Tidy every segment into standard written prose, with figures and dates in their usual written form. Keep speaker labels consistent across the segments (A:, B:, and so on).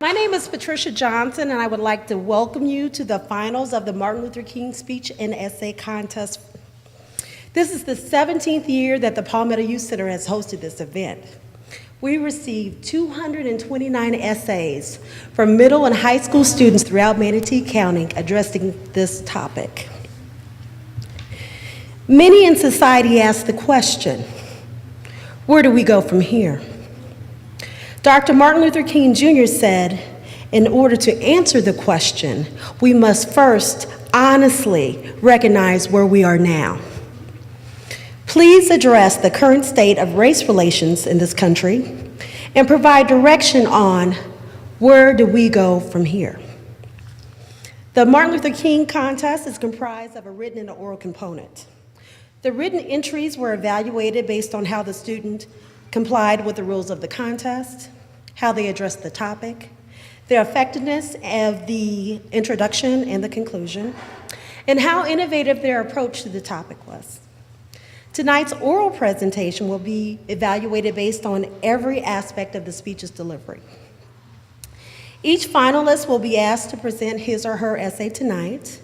A: My name is Patricia Johnson, and I would like to welcome you to the finals of the Martin Luther King Speech and Essay Contest. This is the 17th year that the Palmetto Youth Center has hosted this event. We received 229 essays from middle and high school students throughout Manatee County addressing this topic. Many in society ask the question, where do we go from here? Dr. Martin Luther King Jr. said, in order to answer the question, we must first honestly recognize where we are now. Please address the current state of race relations in this country and provide direction on where do we go from here. The Martin Luther King contest is comprised of a written and an oral component. The written entries were evaluated based on how the student complied with the rules of the contest, how they addressed the topic, the effectiveness of the introduction and the conclusion, and how innovative their approach to the topic was. Tonight's oral presentation will be evaluated based on every aspect of the speech's delivery. Each finalist will be asked to present his or her essay tonight.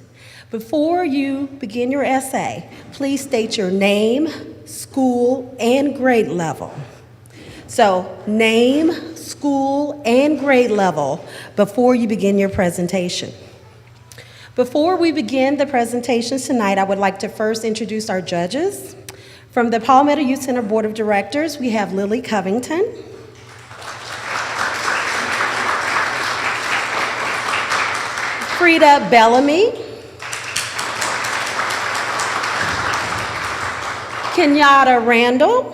A: Before you begin your essay, please state your name, school, and grade level. So, name, school, and grade level before you begin your presentation. Before we begin the presentations tonight, I would like to first introduce our judges. From the Palmetto Youth Center Board of Directors, we have Lily Covington, Frida Bellamy, Kenyatta Randall,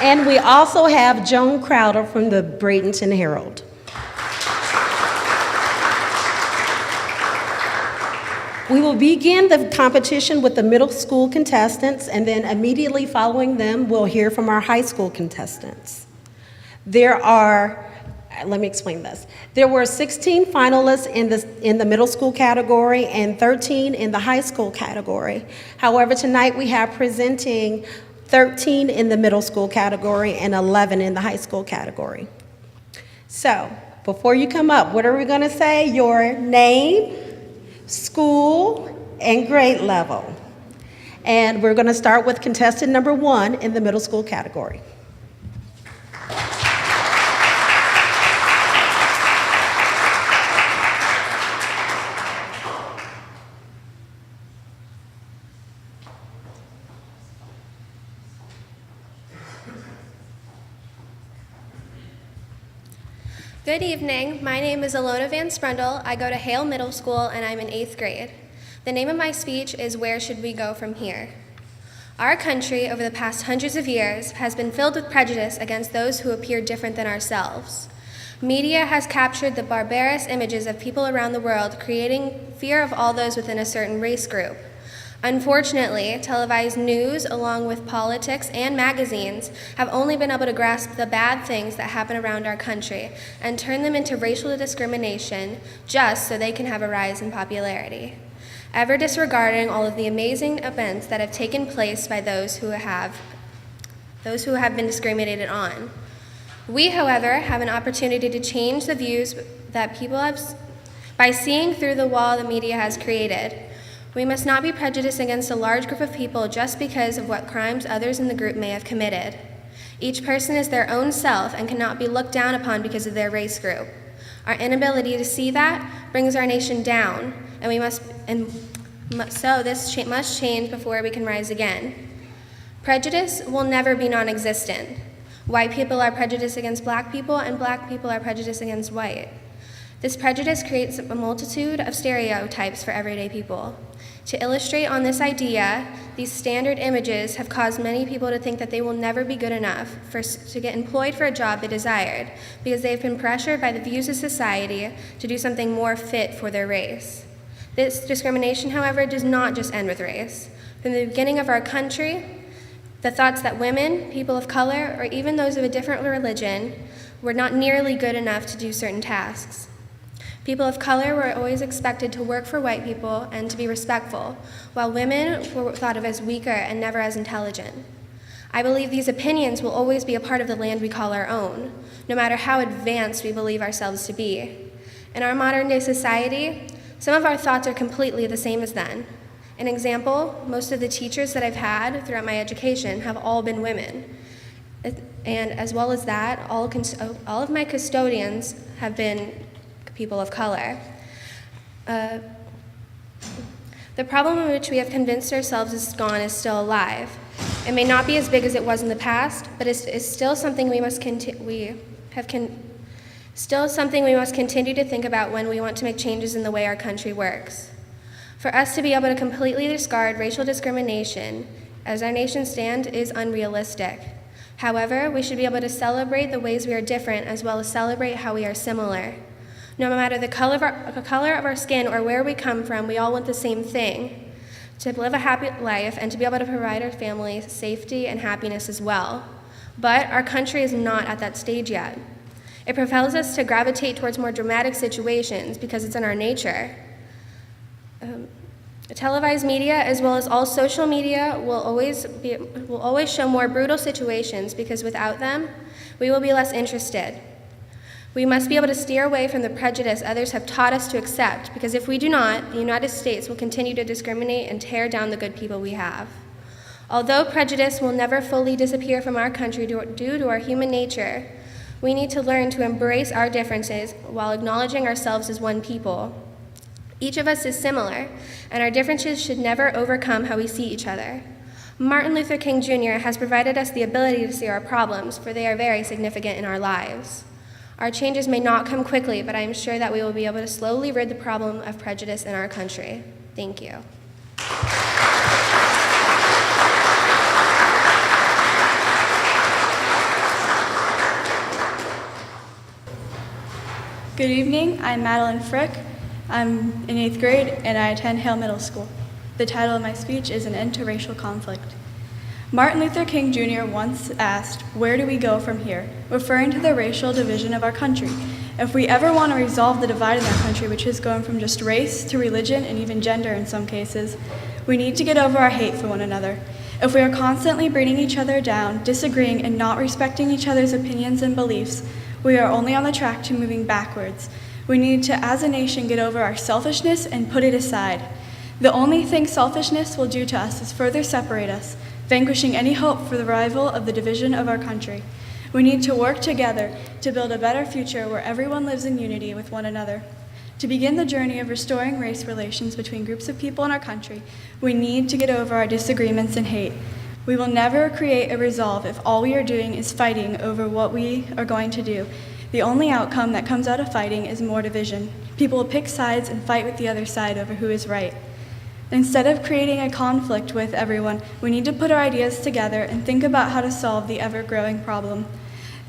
A: and we also have Joan Crowder from the Bradenton Herald. We will begin the competition with the middle school contestants, and then immediately following them, we'll hear from our high school contestants. Let me explain this. There were 16 finalists in the middle school category and 13 in the high school category. However, tonight we have presenting 13 in the middle school category and 11 in the high school category. So, before you come up, what are we going to say? Your name, school, and grade level. And we're going to start with contestant number 1 in the middle school category.
B: Good evening. My name is Alona Van Sprundle. I go to Hale Middle School and I'm in 8th grade. The name of my speech is Where Should We Go From Here? Our country, over the past hundreds of years, has been filled with prejudice against those who appear different than ourselves. Media has captured the barbarous images of people around the world, creating fear of all those within a certain race group. Unfortunately, televised news, along with politics and magazines, have only been able to grasp the bad things that happen around our country and turn them into racial discrimination just so they can have a rise in popularity, ever disregarding all of the amazing events that have taken place by those who have been discriminated on. We, however, have an opportunity to change the views that people have by seeing through the wall the media has created. We must not be prejudiced against a large group of people just because of what crimes others in the group may have committed. Each person is their own self and cannot be looked down upon because of their race group. Our inability to see that brings our nation down, so this must change before we can rise again. Prejudice will never be non-existent. White people are prejudiced against black people, and black people are prejudiced against white. This prejudice creates a multitude of stereotypes for everyday people. To illustrate on this idea, these standard images have caused many people to think that they will never be good enough to get employed for a job they desired because they have been pressured by the views of society to do something more fit for their race. This discrimination, however, does not just end with race. From the beginning of our country, the thoughts that women, people of color, or even those of a different religion were not nearly good enough to do certain tasks. People of color were always expected to work for white people and to be respectful, while women were thought of as weaker and never as intelligent. I believe these opinions will always be a part of the land we call our own, no matter how advanced we believe ourselves to be. In our modern-day society, some of our thoughts are completely the same as then. An example, most of the teachers that I've had throughout my education have all been women. And as well as that, all of my custodians have been people of color. The problem in which we have convinced ourselves is gone is still alive. It may not be as big as it was in the past, but it's still something we must continue to think about when we want to make changes in the way our country works. For us to be able to completely discard racial discrimination as our nation stands is unrealistic. However, we should be able to celebrate the ways we are different as well as celebrate how we are similar. No matter the color of our skin or where we come from, we all want the same thing, to live a happy life and to be able to provide our families safety and happiness as well. But our country is not at that stage yet. It propels us to gravitate towards more dramatic situations because it's in our nature. Televised media, as well as all social media, will always show more brutal situations because without them, we will be less interested. We must be able to steer away from the prejudice others have taught us to accept, because if we do not, the United States will continue to discriminate and tear down the good people we have. Although prejudice will never fully disappear from our country due to our human nature, we need to learn to embrace our differences while acknowledging ourselves as one people. Each of us is similar, and our differences should never overcome how we see each other. Martin Luther King Jr. has provided us the ability to see our problems, for they are very significant in our lives. Our changes may not come quickly, but I am sure that we will be able to slowly rid the problem of prejudice in our country. Thank you.
C: Good evening, I'm Madeline Frick. I'm in 8th grade and I attend Hale Middle School. The title of my speech is An End to Racial Conflict. Martin Luther King Jr. once asked, "Where do we go from here?" referring to the racial division of our country. If we ever want to resolve the divide in our country, which is going from just race to religion and even gender in some cases, we need to get over our hate for one another. If we are constantly bringing each other down, disagreeing, and not respecting each other's opinions and beliefs, we are only on the track to moving backwards. We need to, as a nation, get over our selfishness and put it aside. The only thing selfishness will do to us is further separate us, vanquishing any hope for the revival of the division of our country. We need to work together to build a better future where everyone lives in unity with one another. To begin the journey of restoring race relations between groups of people in our country, we need to get over our disagreements and hate. We will never create a resolve if all we are doing is fighting over what we are going to do. The only outcome that comes out of fighting is more division. People will pick sides and fight with the other side over who is right. Instead of creating a conflict with everyone, we need to put our ideas together and think about how to solve the ever-growing problem.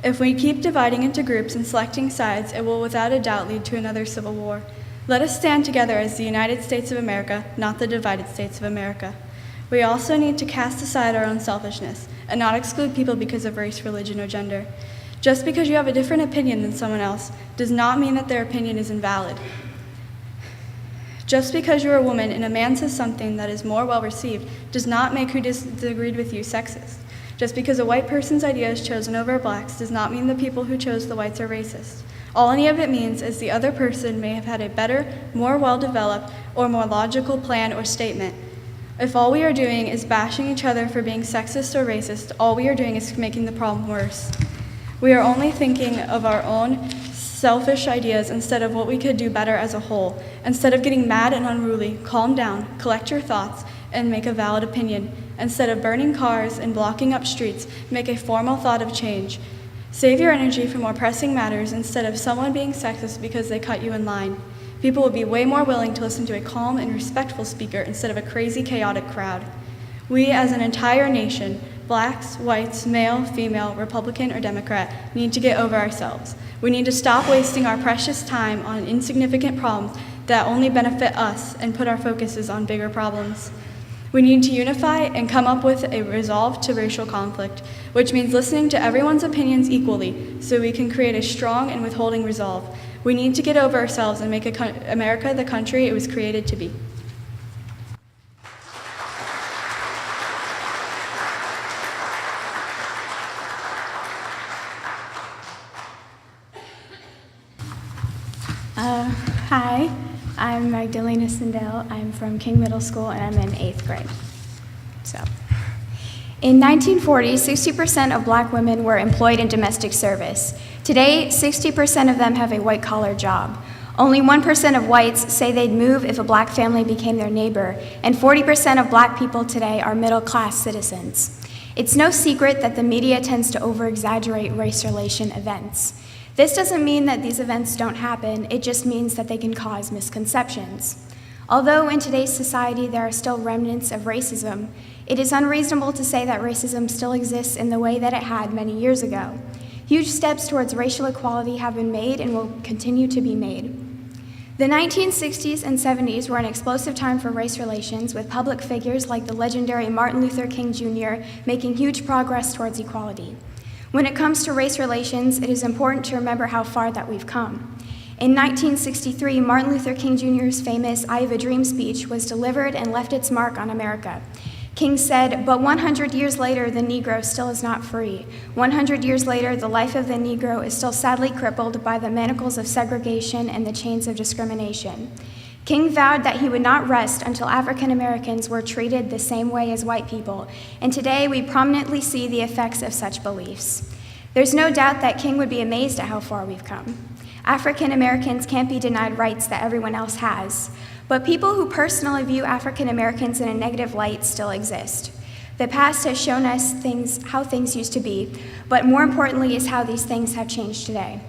C: If we keep dividing into groups and selecting sides, it will without a doubt lead to another civil war. Let us stand together as the United States of America, not the divided States of America. We also need to cast aside our own selfishness and not exclude people because of race, religion, or gender. Just because you have a different opinion than someone else does not mean that their opinion is invalid. Just because you're a woman and a man says something that is more well-received does not make who disagreed with you sexist. Just because a white person's idea is chosen over blacks does not mean the people who chose the whites are racist. All any of it means is the other person may have had a better, more well-developed, or more logical plan or statement. If all we are doing is bashing each other for being sexist or racist, all we are doing is making the problem worse. We are only thinking of our own selfish ideas instead of what we could do better as a whole. Instead of getting mad and unruly, calm down, collect your thoughts, and make a valid opinion. Instead of burning cars and blocking up streets, make a formal thought of change. Save your energy for more pressing matters instead of someone being sexist because they cut you in line. People would be way more willing to listen to a calm and respectful speaker instead of a crazy, chaotic crowd. We as an entire nation, blacks, whites, male, female, Republican, or Democrat, need to get over ourselves. We need to stop wasting our precious time on insignificant problems that only benefit us and put our focuses on bigger problems. We need to unify and come up with a resolve to racial conflict, which means listening to everyone's opinions equally so we can create a strong and withholding resolve. We need to get over ourselves and make America the country it was created to be.
D: Hi, I'm Magdalena Sindel. I'm from King Middle School and I'm in 8th grade. In 1940, 60% of black women were employed in domestic service. Today, 60% of them have a white-collar job. Only 1% of whites say they'd move if a black family became their neighbor, and 40% of black people today are middle-class citizens. It's no secret that the media tends to over-exaggerate race relation events. This doesn't mean that these events don't happen, it just means that they can cause misconceptions. Although in today's society there are still remnants of racism, it is unreasonable to say that racism still exists in the way that it had many years ago. Huge steps towards racial equality have been made and will continue to be made. The 1960s and 70s were an explosive time for race relations, with public figures like the legendary Martin Luther King Jr. making huge progress towards equality. When it comes to race relations, it is important to remember how far that we've come. In 1963, Martin Luther King Jr.'s famous "I Have a Dream" speech was delivered and left its mark on America. King said, "But 100 years later, the Negro still is not free. 100 years later, the life of the Negro is still sadly crippled by the manacles of segregation and the chains of discrimination." King vowed that he would not rest until African Americans were treated the same way as white people, and today we prominently see the effects of such beliefs. There's no doubt that King would be amazed at how far we've come. African Americans can't be denied rights that everyone else has, but people who personally view African Americans in a negative light still exist. The past has shown us how things used to be, but more importantly is how these things have changed today.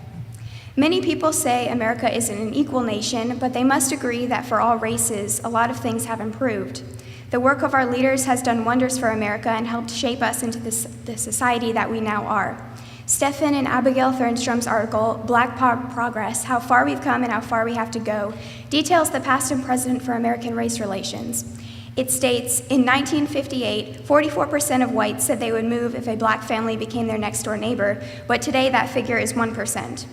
D: Many people say America isn't an equal nation, but they must agree that for all races, a lot of things have improved. The work of our leaders has done wonders for America and helped shape us into the society that we now are. Stephen and Abigail Thernstrom's article, Black Progress, How Far We've Come and How Far We Have to Go, details the past and present for American race relations. It states, in 1958, 44% of whites said they would move if a black family became their next-door neighbor, but today that figure is 1%.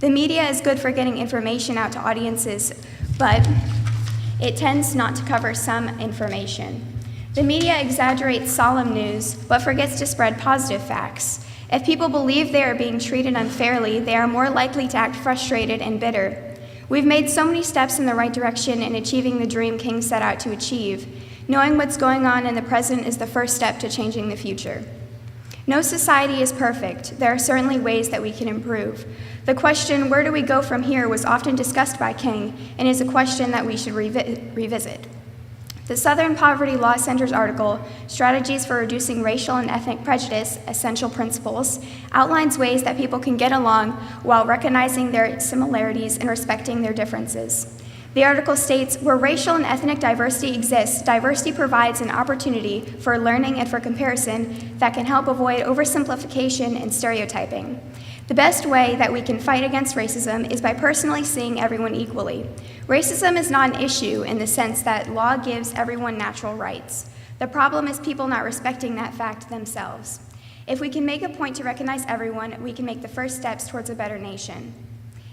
D: The media is good for getting information out to audiences, but it tends not to cover some information. The media exaggerates solemn news, but forgets to spread positive facts. If people believe they are being treated unfairly, they are more likely to act frustrated and bitter. We've made so many steps in the right direction in achieving the dream King set out to achieve. Knowing what's going on in the present is the first step to changing the future. No society is perfect. There are certainly ways that we can improve. The question, where do we go from here, was often discussed by King and is a question that we should revisit. The Southern Poverty Law Center's article, Strategies for Reducing Racial and Ethnic Prejudice, Essential Principles, outlines ways that people can get along while recognizing their similarities and respecting their differences. The article states, where racial and ethnic diversity exists, diversity provides an opportunity for learning and for comparison that can help avoid oversimplification and stereotyping. The best way that we can fight against racism is by personally seeing everyone equally. Racism is not an issue in the sense that law gives everyone natural rights. The problem is people not respecting that fact themselves. If we can make a point to recognize everyone, we can make the first steps towards a better nation.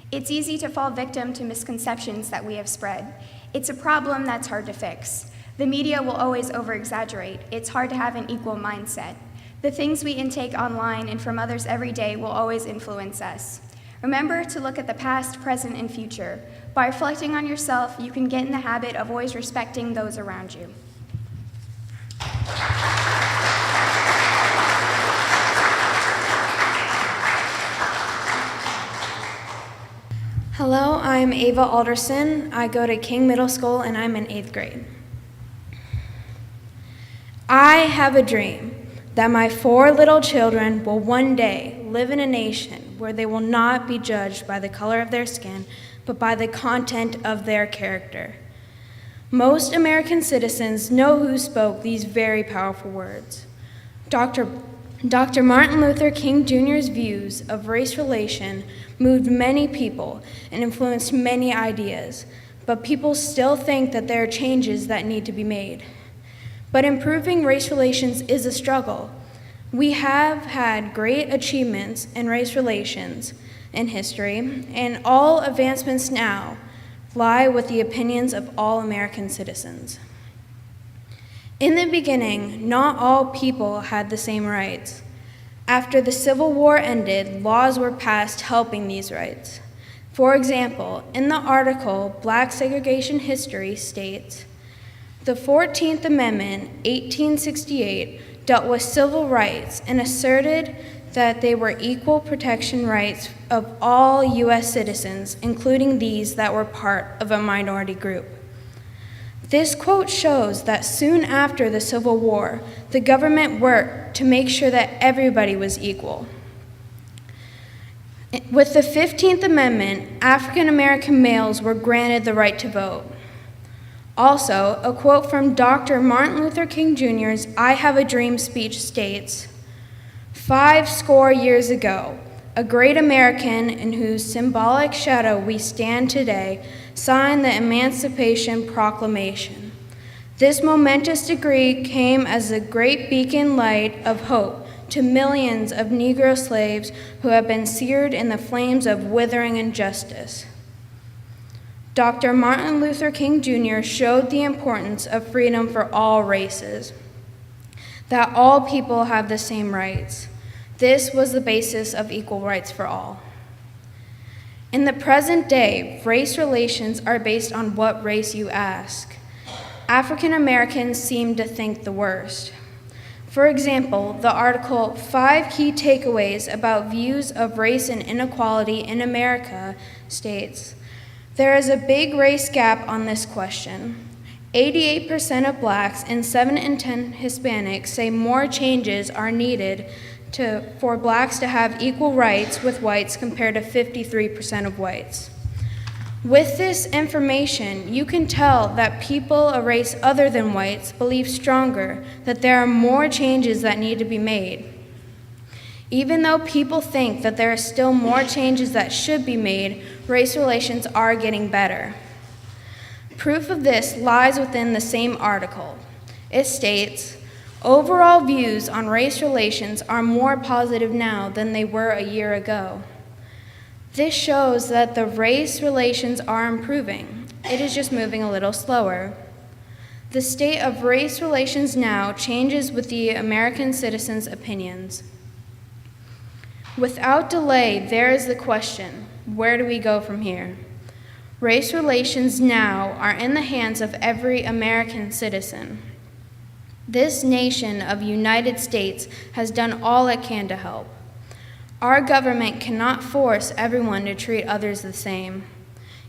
D: It's easy to fall victim to misconceptions that we have spread. It's a problem that's hard to fix. The media will always over-exaggerate. It's hard to have an equal mindset. The things we intake online and from others every day will always influence us. Remember to look at the past, present, and future. By reflecting on yourself, you can get in the habit of always respecting those around you.
E: Hello, I'm Ava Alderson. I go to King Middle School and I'm in 8th grade. I have a dream that my 4 little children will one day live in a nation where they will not be judged by the color of their skin, but by the content of their character. Most American citizens know who spoke these very powerful words. Dr. Martin Luther King Jr.'s views of race relation moved many people and influenced many ideas, but people still think that there are changes that need to be made. But improving race relations is a struggle. We have had great achievements in race relations in history, and all advancements now lie with the opinions of all American citizens. In the beginning, not all people had the same rights. After the Civil War ended, laws were passed helping these rights. For example, in the article, Black Segregation History states, "The 14th Amendment, 1868, dealt with civil rights and asserted that they were equal protection rights of all U.S. citizens, including these that were part of a minority group." This quote shows that soon after the Civil War, the government worked to make sure that everybody was equal. With the 15th Amendment, African American males were granted the right to vote. Also, a quote from Dr. Martin Luther King Jr.'s "I Have a Dream" speech states, 5 years ago, a great American in whose symbolic shadow we stand today signed the Emancipation Proclamation. This momentous decree came as a great beacon light of hope to millions of Negro slaves who have been seared in the flames of withering injustice. Dr. Martin Luther King Jr. showed the importance of freedom for all races, that all people have the same rights. This was the basis of equal rights for all. In the present day, race relations are based on what race you ask. African Americans seem to think the worst. For example, the article 5 Key Takeaways About Views of Race and Inequality in America states, "There is a big race gap on this question. 88% of blacks and 7 in 10 Hispanics say more changes are needed for blacks to have equal rights with whites compared to 53% of whites." With this information, you can tell that people of race other than whites believe stronger that there are more changes that need to be made. Even though people think that there are still more changes that should be made, race relations are getting better. Proof of this lies within the same article. It states, "Overall views on race relations are more positive now than they were a year ago." This shows that the race relations are improving. It is just moving a little slower. The state of race relations now changes with the American citizens' opinions. Without delay, there is the question, where do we go from here? Race relations now are in the hands of every American citizen. This nation of United States has done all it can to help. Our government cannot force everyone to treat others the same,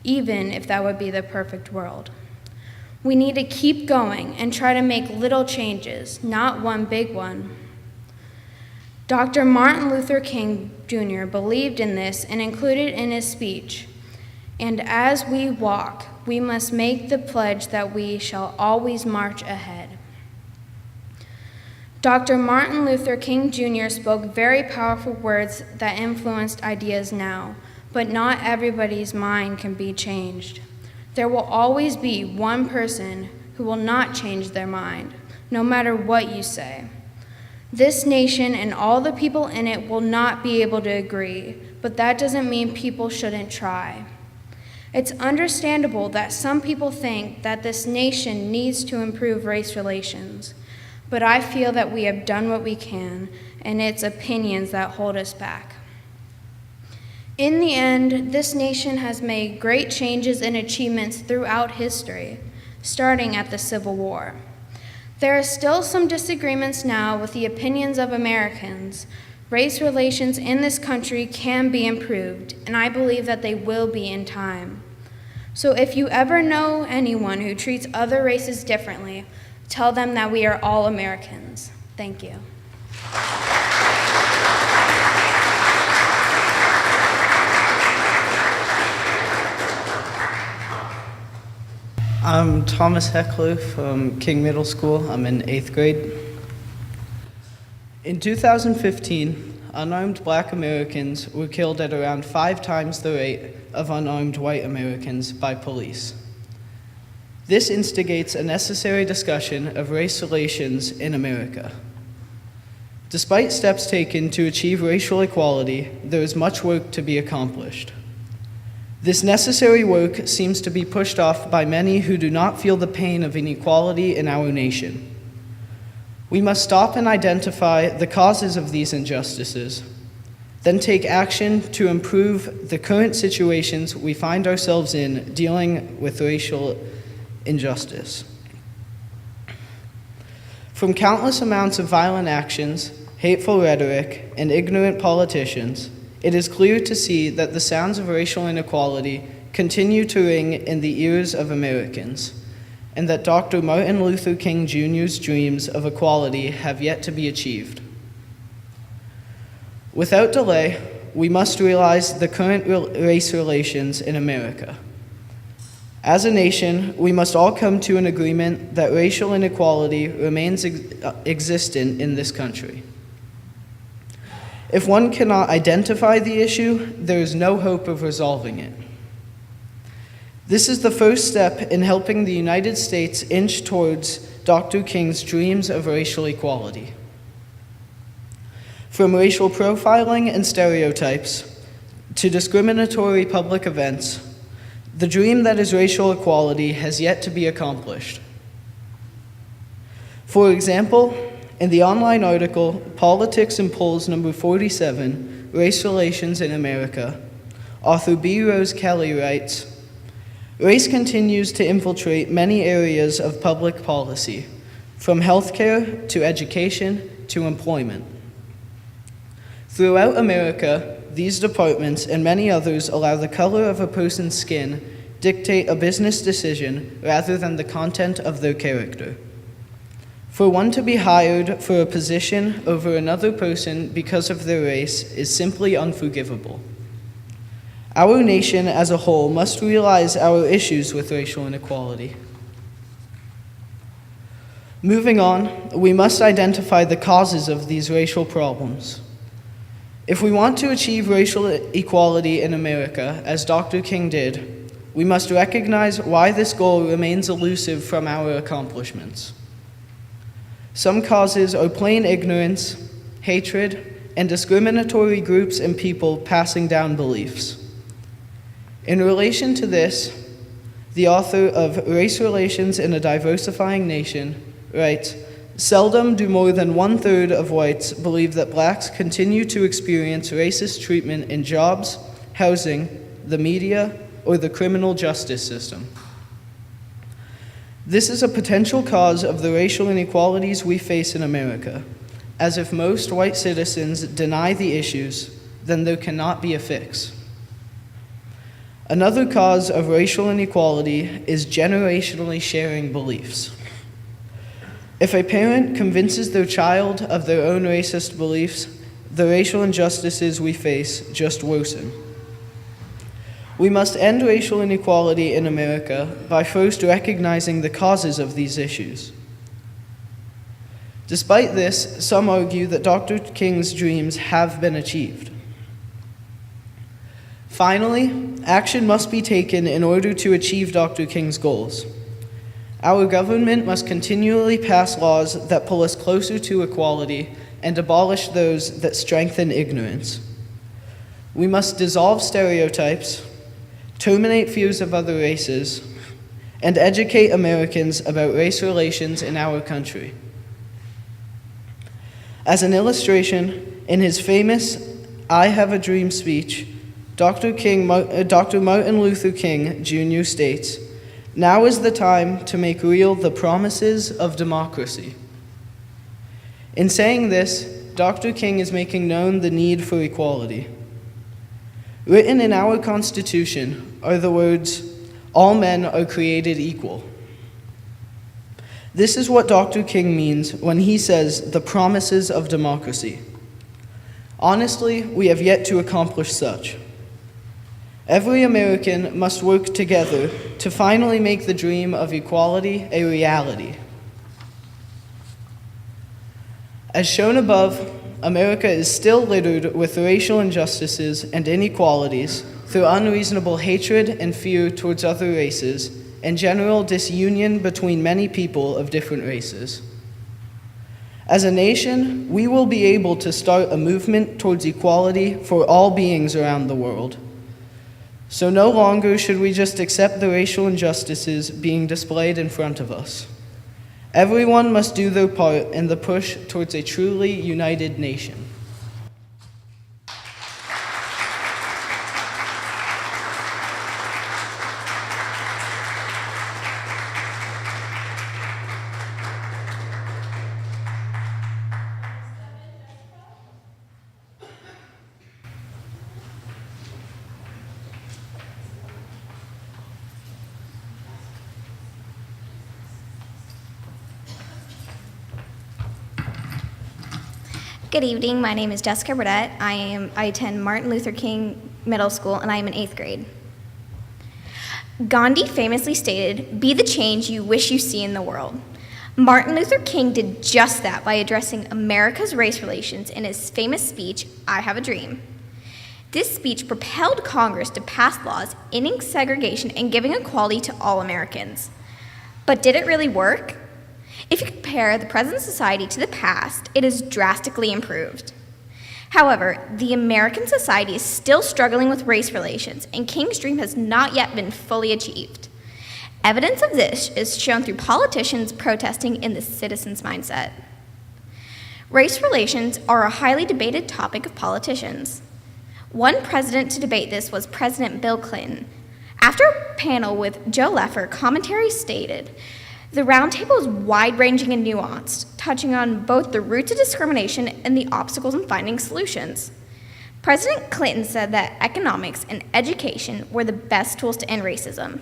E: even if that would be the perfect world. We need to keep going and try to make little changes, not one big one. Dr. Martin Luther King Jr. believed in this and included in his speech, "And as we walk, we must make the pledge that we shall always march ahead." Dr. Martin Luther King Jr. spoke very powerful words that influenced ideas now, but not everybody's mind can be changed. There will always be one person who will not change their mind, no matter what you say. This nation and all the people in it will not be able to agree, but that doesn't mean people shouldn't try. It's understandable that some people think that this nation needs to improve race relations, but I feel that we have done what we can, and it's opinions that hold us back. In the end, this nation has made great changes and achievements throughout history, starting at the Civil War. There are still some disagreements now with the opinions of Americans. Race relations in this country can be improved, and I believe that they will be in time. So if you ever know anyone who treats other races differently, tell them that we are all Americans. Thank you.
F: I'm Thomas Heckler from King Middle School. I'm in 8th grade. In 2015, unarmed Black Americans were killed at around 5 times the rate of unarmed white Americans by police. This instigates a necessary discussion of race relations in America. Despite steps taken to achieve racial equality, there is much work to be accomplished. This necessary work seems to be pushed off by many who do not feel the pain of inequality in our nation. We must stop and identify the causes of these injustices, then take action to improve the current situations we find ourselves in dealing with racial injustice. From countless amounts of violent actions, hateful rhetoric, and ignorant politicians, it is clear to see that the sounds of racial inequality continue to ring in the ears of Americans, and that Dr. Martin Luther King Jr.'s dreams of equality have yet to be achieved. Without delay, we must realize the current race relations in America. As a nation, we must all come to an agreement that racial inequality remains existent in this country. If one cannot identify the issue, there is no hope of resolving it. This is the first step in helping the United States inch towards Dr. King's dreams of racial equality. From racial profiling and stereotypes to discriminatory public events, the dream that is racial equality has yet to be accomplished. For example, in the online article, Politics and Polls number 47, Race Relations in America, author B. Rose Kelly writes, "Race continues to infiltrate many areas of public policy, from healthcare to education to employment. Throughout America, these departments and many others allow the color of a person's skin dictate a business decision rather than the content of their character. For one to be hired for a position over another person because of their race is simply unforgivable. Our nation as a whole must realize our issues with racial inequality. Moving on, we must identify the causes of these racial problems. If we want to achieve racial equality in America, as Dr. King did, we must recognize why this goal remains elusive from our accomplishments. Some causes are plain ignorance, hatred, and discriminatory groups and people passing down beliefs. In relation to this, the author of Race Relations in a Diversifying Nation writes, "Seldom do more than 1/3 of whites believe that blacks continue to experience racist treatment in jobs, housing, the media, or the criminal justice system. This is a potential cause of the racial inequalities we face in America, as if most white citizens deny the issues, then there cannot be a fix. Another cause of racial inequality is generationally sharing beliefs. If a parent convinces their child of their own racist beliefs, the racial injustices we face just worsen. We must end racial inequality in America by first recognizing the causes of these issues. Despite this, some argue that Dr. King's dreams have been achieved. Finally, action must be taken in order to achieve Dr. King's goals. Our government must continually pass laws that pull us closer to equality and abolish those that strengthen ignorance. We must dissolve stereotypes, terminate fears of other races, and educate Americans about race relations in our country. As an illustration, in his famous "I Have a Dream" speech, Dr. Martin Luther King Jr. states, "Now is the time to make real the promises of democracy." In saying this, Dr. King is making known the need for equality. Written in our Constitution are the words, "All men are created equal." This is what Dr. King means when he says the promises of democracy. Honestly, we have yet to accomplish such. Every American must work together to finally make the dream of equality a reality. As shown above, America is still littered with racial injustices and inequalities through unreasonable hatred and fear towards other races and general disunion between many people of different races. As a nation, we will be able to start a movement towards equality for all beings around the world. So no longer should we just accept the racial injustices being displayed in front of us. Everyone must do their part in the push towards a truly united nation.
G: Good evening, my name is Jessica Burdett. I attend Martin Luther King Middle School and I am in 8th grade. Gandhi famously stated, "Be the change you wish you see in the world." Martin Luther King did just that by addressing America's race relations in his famous speech, "I Have a Dream." This speech propelled Congress to pass laws ending segregation and giving equality to all Americans. But did it really work? If you compare the present society to the past, it is drastically improved. However, the American society is still struggling with race relations, and King's dream has not yet been fully achieved. Evidence of this is shown through politicians protesting in the citizens' mindset. Race relations are a highly debated topic of politicians. One president to debate this was President Bill Clinton. After a panel with Joe Leffer, commentary stated, "The roundtable is wide-ranging and nuanced, touching on both the roots of discrimination and the obstacles in finding solutions." President Clinton said that economics and education were the best tools to end racism.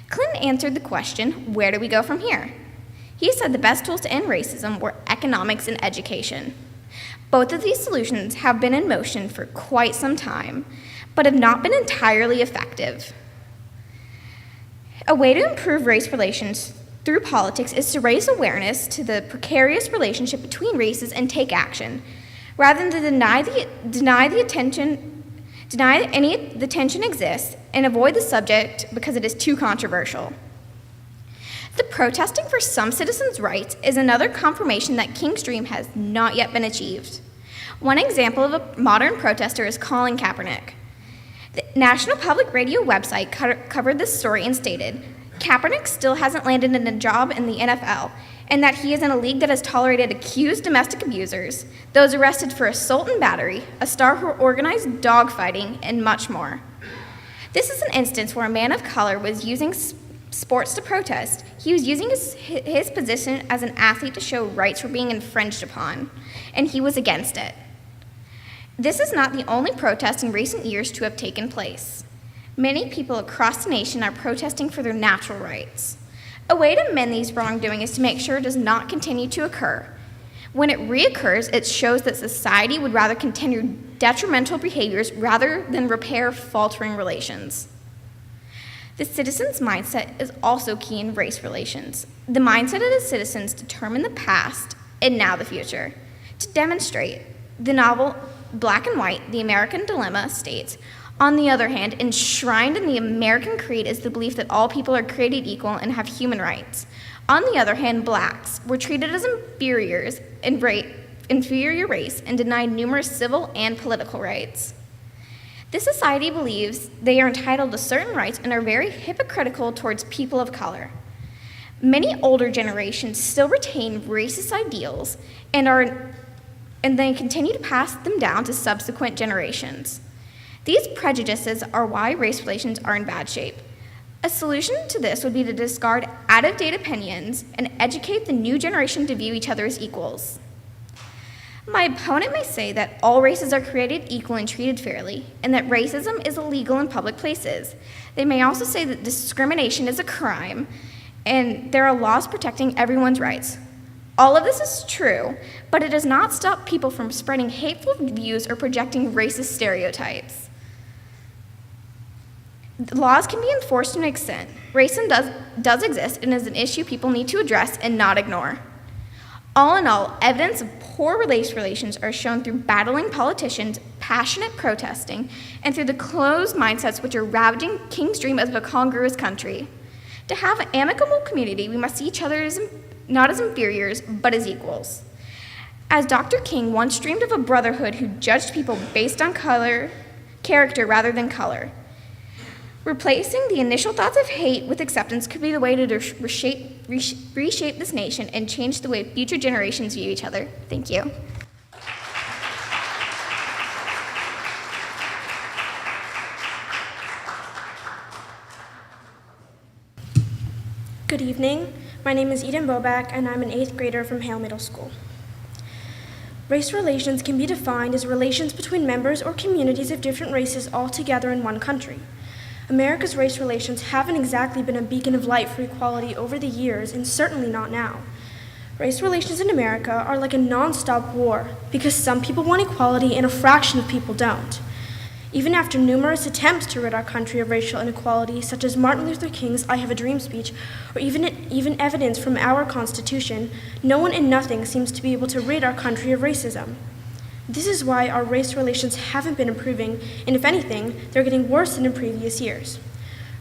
G: Clinton answered the question, "Where do we go from here?" He said the best tools to end racism were economics and education. Both of these solutions have been in motion for quite some time, but have not been entirely effective. A way to improve race relations through politics is to raise awareness to the precarious relationship between races and take action, rather than deny the tension exists and avoid the subject because it is too controversial. The protesting for some citizens' rights is another confirmation that King's dream has not yet been achieved. One example of a modern protester is Colin Kaepernick. The National Public Radio website covered this story and stated, "Kaepernick still hasn't landed in a job in the NFL, and that he is in a league that has tolerated accused domestic abusers, those arrested for assault and battery, a star who organized dogfighting, and much more." This is an instance where a man of color was using sports to protest. He was using his position as an athlete to show rights were being infringed upon, and he was against it. This is not the only protest in recent years to have taken place. Many people across the nation are protesting for their natural rights. A way to mend these wrongdoing is to make sure it does not continue to occur. When it reoccurs, it shows that society would rather continue detrimental behaviors rather than repair faltering relations. The citizens' mindset is also key in race relations. The mindset of the citizens determine the past and now the future. To demonstrate, the novel Black and White, The American Dilemma states, on the other hand, enshrined in the American creed is the belief that all people are created equal and have human rights. On the other hand, blacks were treated as inferior race and denied numerous civil and political rights. This society believes they are entitled to certain rights and are very hypocritical towards people of color. Many older generations still retain racist ideals and they continue to pass them down to subsequent generations. These prejudices are why race relations are in bad shape. A solution to this would be to discard out-of-date opinions and educate the new generation to view each other as equals. My opponent may say that all races are created equal and treated fairly, and that racism is illegal in public places. They may also say that discrimination is a crime, and there are laws protecting everyone's rights. All of this is true, but it does not stop people from spreading hateful views or projecting racist stereotypes. The laws can be enforced to an extent. Racism does exist and is an issue people need to address and not ignore. All in all, evidence of poor race relations are shown through battling politicians, passionate protesting, and through the closed mindsets which are ravaging King's dream of a congruous country. To have an amicable community, we must see each other as not as inferiors, but as equals. As Dr. King once dreamed of a brotherhood who judged people based on character rather than color. Replacing the initial thoughts of hate with acceptance could be the way to reshape this nation and change the way future generations view each other. Thank you.
H: Good evening. My name is Eden Boback, and I'm an 8th grader from Hale Middle School. Race relations can be defined as relations between members or communities of different races all together in one country. America's race relations haven't exactly been a beacon of light for equality over the years, and certainly not now. Race relations in America are like a non-stop war because some people want equality and a fraction of people don't. Even after numerous attempts to rid our country of racial inequality, such as Martin Luther King's I Have a Dream speech, or even evidence from our Constitution, no one and nothing seems to be able to rid our country of racism. This is why our race relations haven't been improving, and if anything, they're getting worse than in previous years.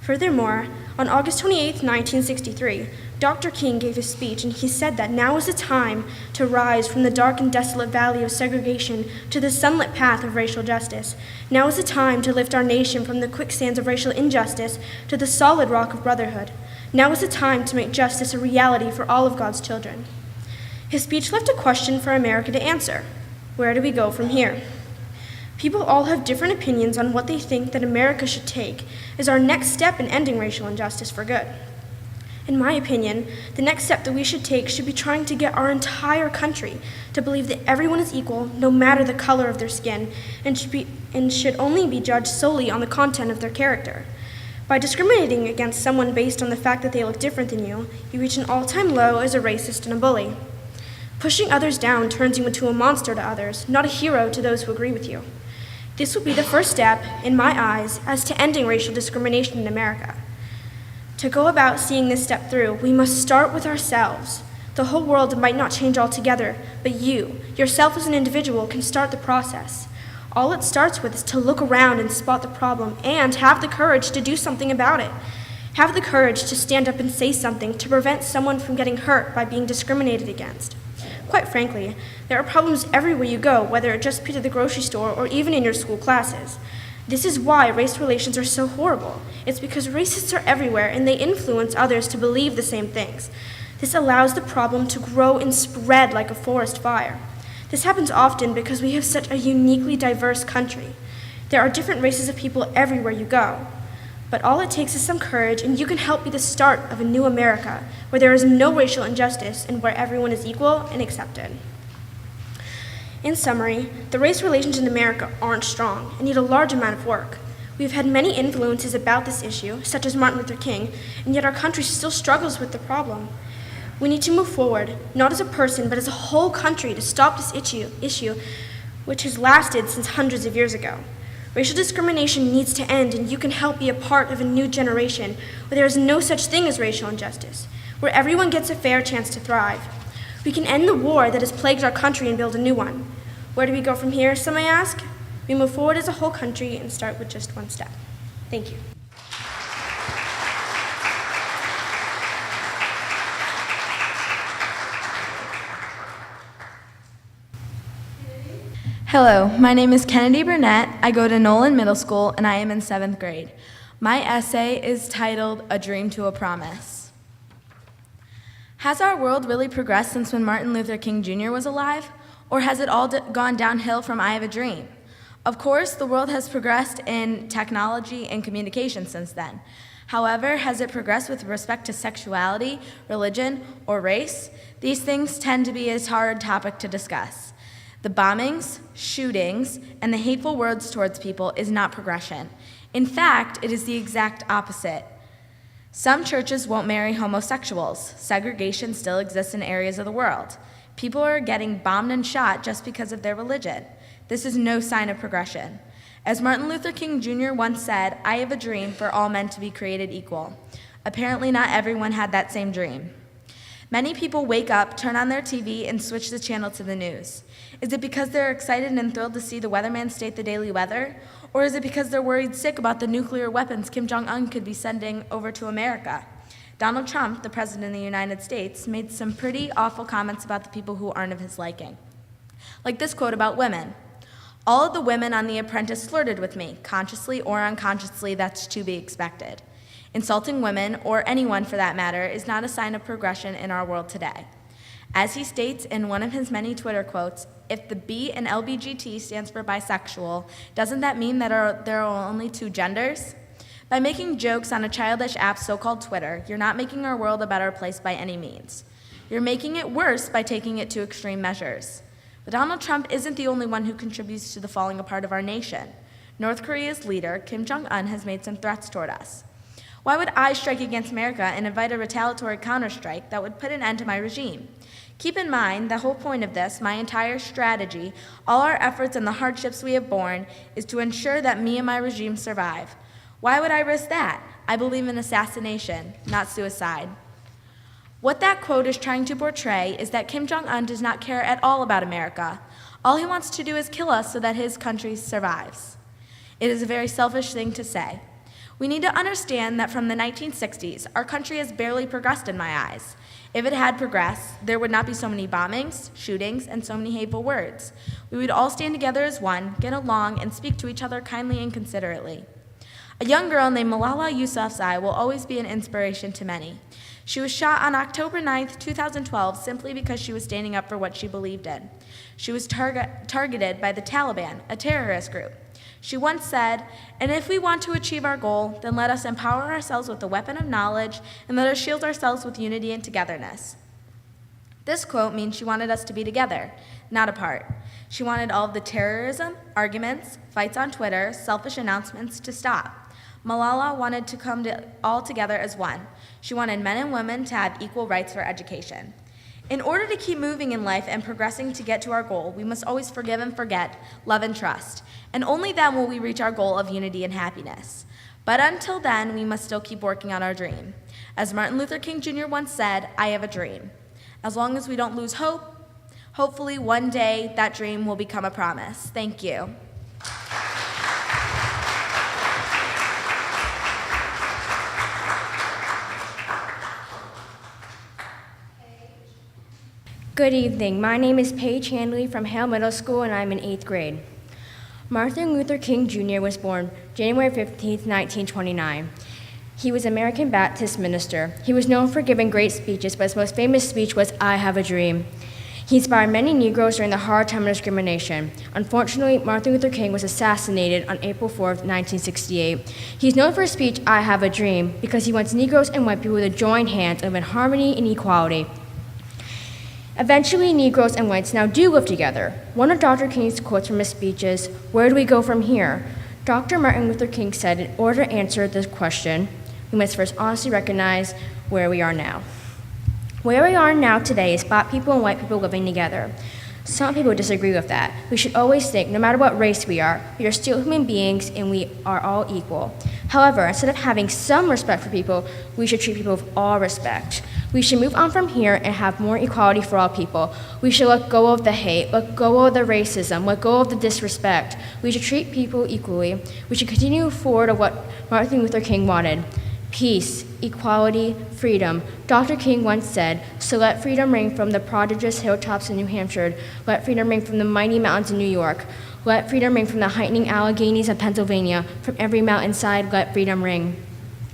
H: Furthermore, on August 28, 1963, Dr. King gave a speech, and he said that now is the time to rise from the dark and desolate valley of segregation to the sunlit path of racial justice. Now is the time to lift our nation from the quicksands of racial injustice to the solid rock of brotherhood. Now is the time to make justice a reality for all of God's children. His speech left a question for America to answer. Where do we go from here? People all have different opinions on what they think that America should take as our next step in ending racial injustice for good. In my opinion, the next step that we should take should be trying to get our entire country to believe that everyone is equal, no matter the color of their skin, and should only be judged solely on the content of their character. By discriminating against someone based on the fact that they look different than you reach an all-time low as a racist and a bully. Pushing others down turns you into a monster to others, not a hero to those who agree with you. This would be the first step, in my eyes, as to ending racial discrimination in America. To go about seeing this step through, we must start with ourselves. The whole world might not change altogether, but you, yourself as an individual, can start the process. All it starts with is to look around and spot the problem and have the courage to do something about it. Have the courage to stand up and say something to prevent someone from getting hurt by being discriminated against. Quite frankly, there are problems everywhere you go, whether it just be to the grocery store or even in your school classes. This is why race relations are so horrible. It's because racists are everywhere and they influence others to believe the same things. This allows the problem to grow and spread like a forest fire. This happens often because we have such a uniquely diverse country. There are different races of people everywhere you go. But all it takes is some courage, and you can help be the start of a new America where there is no racial injustice and where everyone is equal and accepted. In summary, the race relations in America aren't strong and need a large amount of work. We've had many influences about this issue, such as Martin Luther King, and yet our country still struggles with the problem. We need to move forward, not as a person, but as a whole country to stop this issue which has lasted since hundreds of years ago. Racial discrimination needs to end, and you can help be a part of a new generation where there is no such thing as racial injustice, where everyone gets a fair chance to thrive. We can end the war that has plagued our country and build a new one. Where do we go from here, some may ask? We move forward as a whole country and start with just one step. Thank you.
I: Hello, my name is Kennedy Burnett. I go to Nolan Middle School, and I am in 7th grade. My essay is titled, A Dream to a Promise. Has our world really progressed since when Martin Luther King Jr. was alive? Or has it all gone downhill from I Have a Dream? Of course, the world has progressed in technology and communication since then. However, has it progressed with respect to sexuality, religion, or race? These things tend to be a hard topic to discuss. The bombings, shootings, and the hateful words towards people is not progression. In fact, it is the exact opposite. Some churches won't marry homosexuals. Segregation still exists in areas of the world. People are getting bombed and shot just because of their religion. This is no sign of progression. As Martin Luther King Jr. once said, "I have a dream for all men to be created equal." Apparently, not everyone had that same dream. Many people wake up, turn on their TV, and switch the channel to the news. Is it because they're excited and thrilled to see the weatherman state the daily weather? Or is it because they're worried sick about the nuclear weapons Kim Jong-un could be sending over to America? Donald Trump, the president of the United States, made some pretty awful comments about the people who aren't of his liking. Like this quote about women. "All of the women on The Apprentice flirted with me, consciously or unconsciously, that's to be expected." Insulting women, or anyone for that matter, is not a sign of progression in our world today. As he states in one of his many Twitter quotes, if the B in LBGT stands for bisexual, doesn't that mean that there are only two genders? By making jokes on a childish app so-called Twitter, you're not making our world a better place by any means. You're making it worse by taking it to extreme measures. But Donald Trump isn't the only one who contributes to the falling apart of our nation. North Korea's leader, Kim Jong-un, has made some threats toward us. Why would I strike against America and invite a retaliatory counterstrike that would put an end to my regime? Keep in mind, the whole point of this, my entire strategy, all our efforts and the hardships we have borne, is to ensure that me and my regime survive. Why would I risk that? I believe in assassination, not suicide. What that quote is trying to portray is that Kim Jong-un does not care at all about America. All he wants to do is kill us so that his country survives. It is a very selfish thing to say. We need to understand that from the 1960s, our country has barely progressed in my eyes. If it had progressed, there would not be so many bombings, shootings, and so many hateful words. We would all stand together as one, get along, and speak to each other kindly and considerately. A young girl named Malala Yousufzai will always be an inspiration to many. She was shot on October 9, 2012, simply because she was standing up for what she believed in. She was targeted by the Taliban, a terrorist group. She once said, "And if we want to achieve our goal, then let us empower ourselves with the weapon of knowledge and let us shield ourselves with unity and togetherness." This quote means she wanted us to be together, not apart. She wanted all of the terrorism, arguments, fights on Twitter, selfish announcements to stop. Malala wanted to come all together as one. She wanted men and women to have equal rights for education. In order to keep moving in life and progressing to get to our goal, we must always forgive and forget, love and trust. And only then will we reach our goal of unity and happiness. But until then, we must still keep working on our dream. As Martin Luther King Jr. once said, "I have a dream." As long as we don't lose hope, hopefully one day that dream will become a promise. Thank you.
J: Good evening. My name is Paige Hanley from Hale Middle School, and I'm in 8th grade. Martin Luther King Jr. was born January 15, 1929. He was an American Baptist minister. He was known for giving great speeches, but his most famous speech was, "I Have a Dream." He inspired many Negroes during the hard time of discrimination. Unfortunately, Martin Luther King was assassinated on April 4, 1968. He's known for his speech, "I Have a Dream," because he wants Negroes and white people to join hands and live in harmony and equality. Eventually, Negroes and whites now do live together. One of Dr. King's quotes from his speech is, "Where do we go from here?" Dr. Martin Luther King said, in order to answer this question, we must first honestly recognize where we are now. Where we are now today is Black people and white people living together. Some people disagree with that. We should always think, no matter what race we are still human beings and we are all equal. However, instead of having some respect for people, we should treat people with all respect. We should move on from here and have more equality for all people. We should let go of the hate, let go of the racism, let go of the disrespect. We should treat people equally. We should continue forward of what Martin Luther King wanted. Peace, equality, freedom. Dr. King once said, "So let freedom ring from the prodigious hilltops in New Hampshire. Let freedom ring from the mighty mountains in New York. Let freedom ring from the heightening Alleghenies of Pennsylvania. From every mountainside, let freedom ring."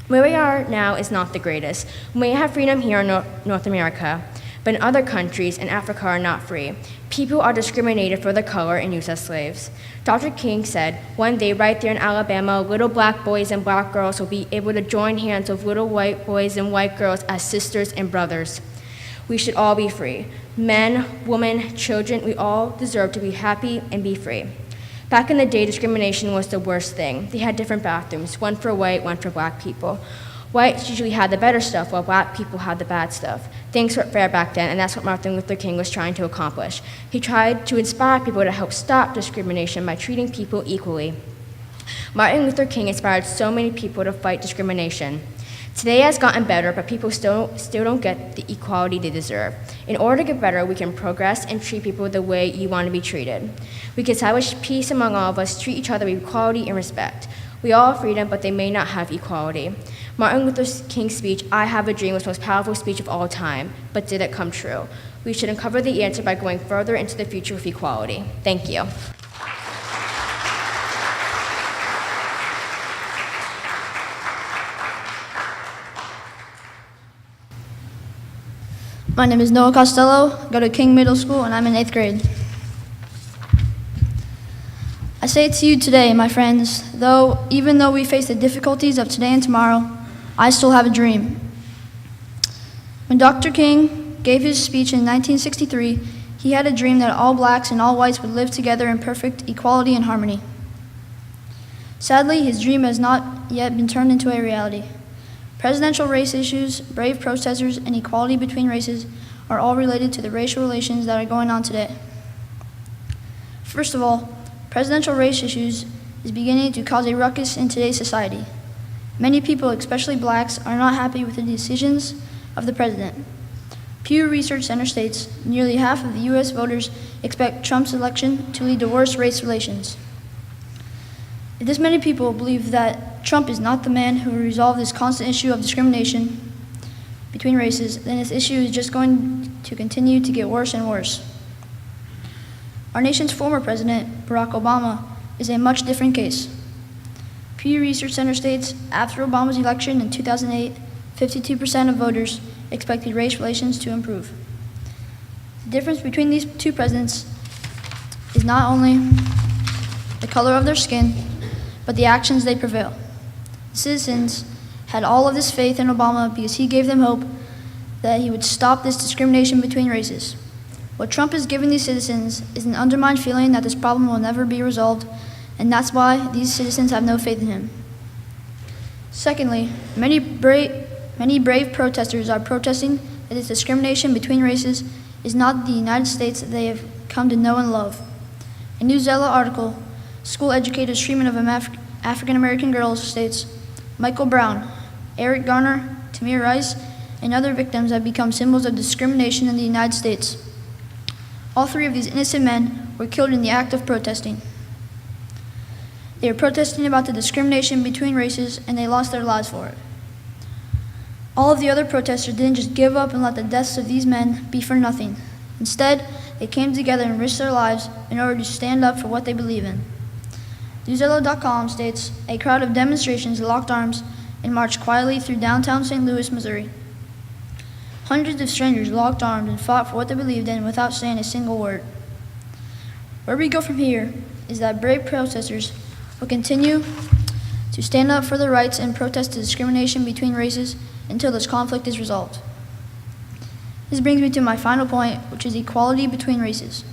J: Where we are now is not the greatest. We may have freedom here in North America, but in other countries in Africa are not free. People are discriminated for their color and used as slaves. Dr. King said, "One day right there in Alabama, little black boys and black girls will be able to join hands with little white boys and white girls as sisters and brothers." We should all be free. Men, women, children, we all deserve to be happy and be free. Back in the day, discrimination was the worst thing. They had different bathrooms, one for white, one for black people. Whites usually had the better stuff, while black people had the bad stuff. Things weren't fair back then, and that's what Martin Luther King was trying to accomplish. He tried to inspire people to help stop discrimination by treating people equally. Martin Luther King inspired so many people to fight discrimination. Today has gotten better, but people still don't get the equality they deserve. In order to get better, we can progress and treat people the way you want to be treated. We can establish peace among all of us, treat each other with equality and respect. We all have freedom, but they may not have equality. Martin Luther King's speech, "I Have a Dream," was the most powerful speech of all time, but did it come true? We should uncover the answer by going further into the future with equality. Thank you.
K: My name is Noah Costello, go to King Middle School, and I'm in 8th grade. I say to you today, my friends, even though we face the difficulties of today and tomorrow, I still have a dream. When Dr. King gave his speech in 1963, he had a dream that all blacks and all whites would live together in perfect equality and harmony. Sadly, his dream has not yet been turned into a reality. Presidential race issues, brave protesters, and equality between races are all related to the racial relations that are going on today. First of all, presidential race issues is beginning to cause a ruckus in today's society. Many people, especially blacks, are not happy with the decisions of the president. Pew Research Center states nearly half of the U.S. voters expect Trump's election to lead to worse race relations. If this many people believe that Trump is not the man who will resolve this constant issue of discrimination between races, then this issue is just going to continue to get worse and worse. Our nation's former president, Barack Obama, is a much different case. Pew Research Center states after Obama's election in 2008, 52% of voters expected race relations to improve. The difference between these two presidents is not only the color of their skin, but the actions they prevail. Citizens had all of this faith in Obama because he gave them hope that he would stop this discrimination between races. What Trump is giving these citizens is an undermined feeling that this problem will never be resolved, and that's why these citizens have no faith in him. Secondly, many brave protesters are protesting that this discrimination between races is not the United States that they have come to know and love. A New Zealand article, School Educators' Treatment of African American Girls, states, Michael Brown, Eric Garner, Tamir Rice, and other victims have become symbols of discrimination in the United States. All three of these innocent men were killed in the act of protesting. They were protesting about the discrimination between races, and they lost their lives for it. All of the other protesters didn't just give up and let the deaths of these men be for nothing. Instead, they came together and risked their lives in order to stand up for what they believe in. Newselo.com states, a crowd of demonstrations locked arms and marched quietly through downtown St. Louis, Missouri. Hundreds of strangers locked arms and fought for what they believed in without saying a single word. Where we go from here is that brave protesters will continue to stand up for their rights and protest the discrimination between races until this conflict is resolved. This brings me to my final point, which is equality between races.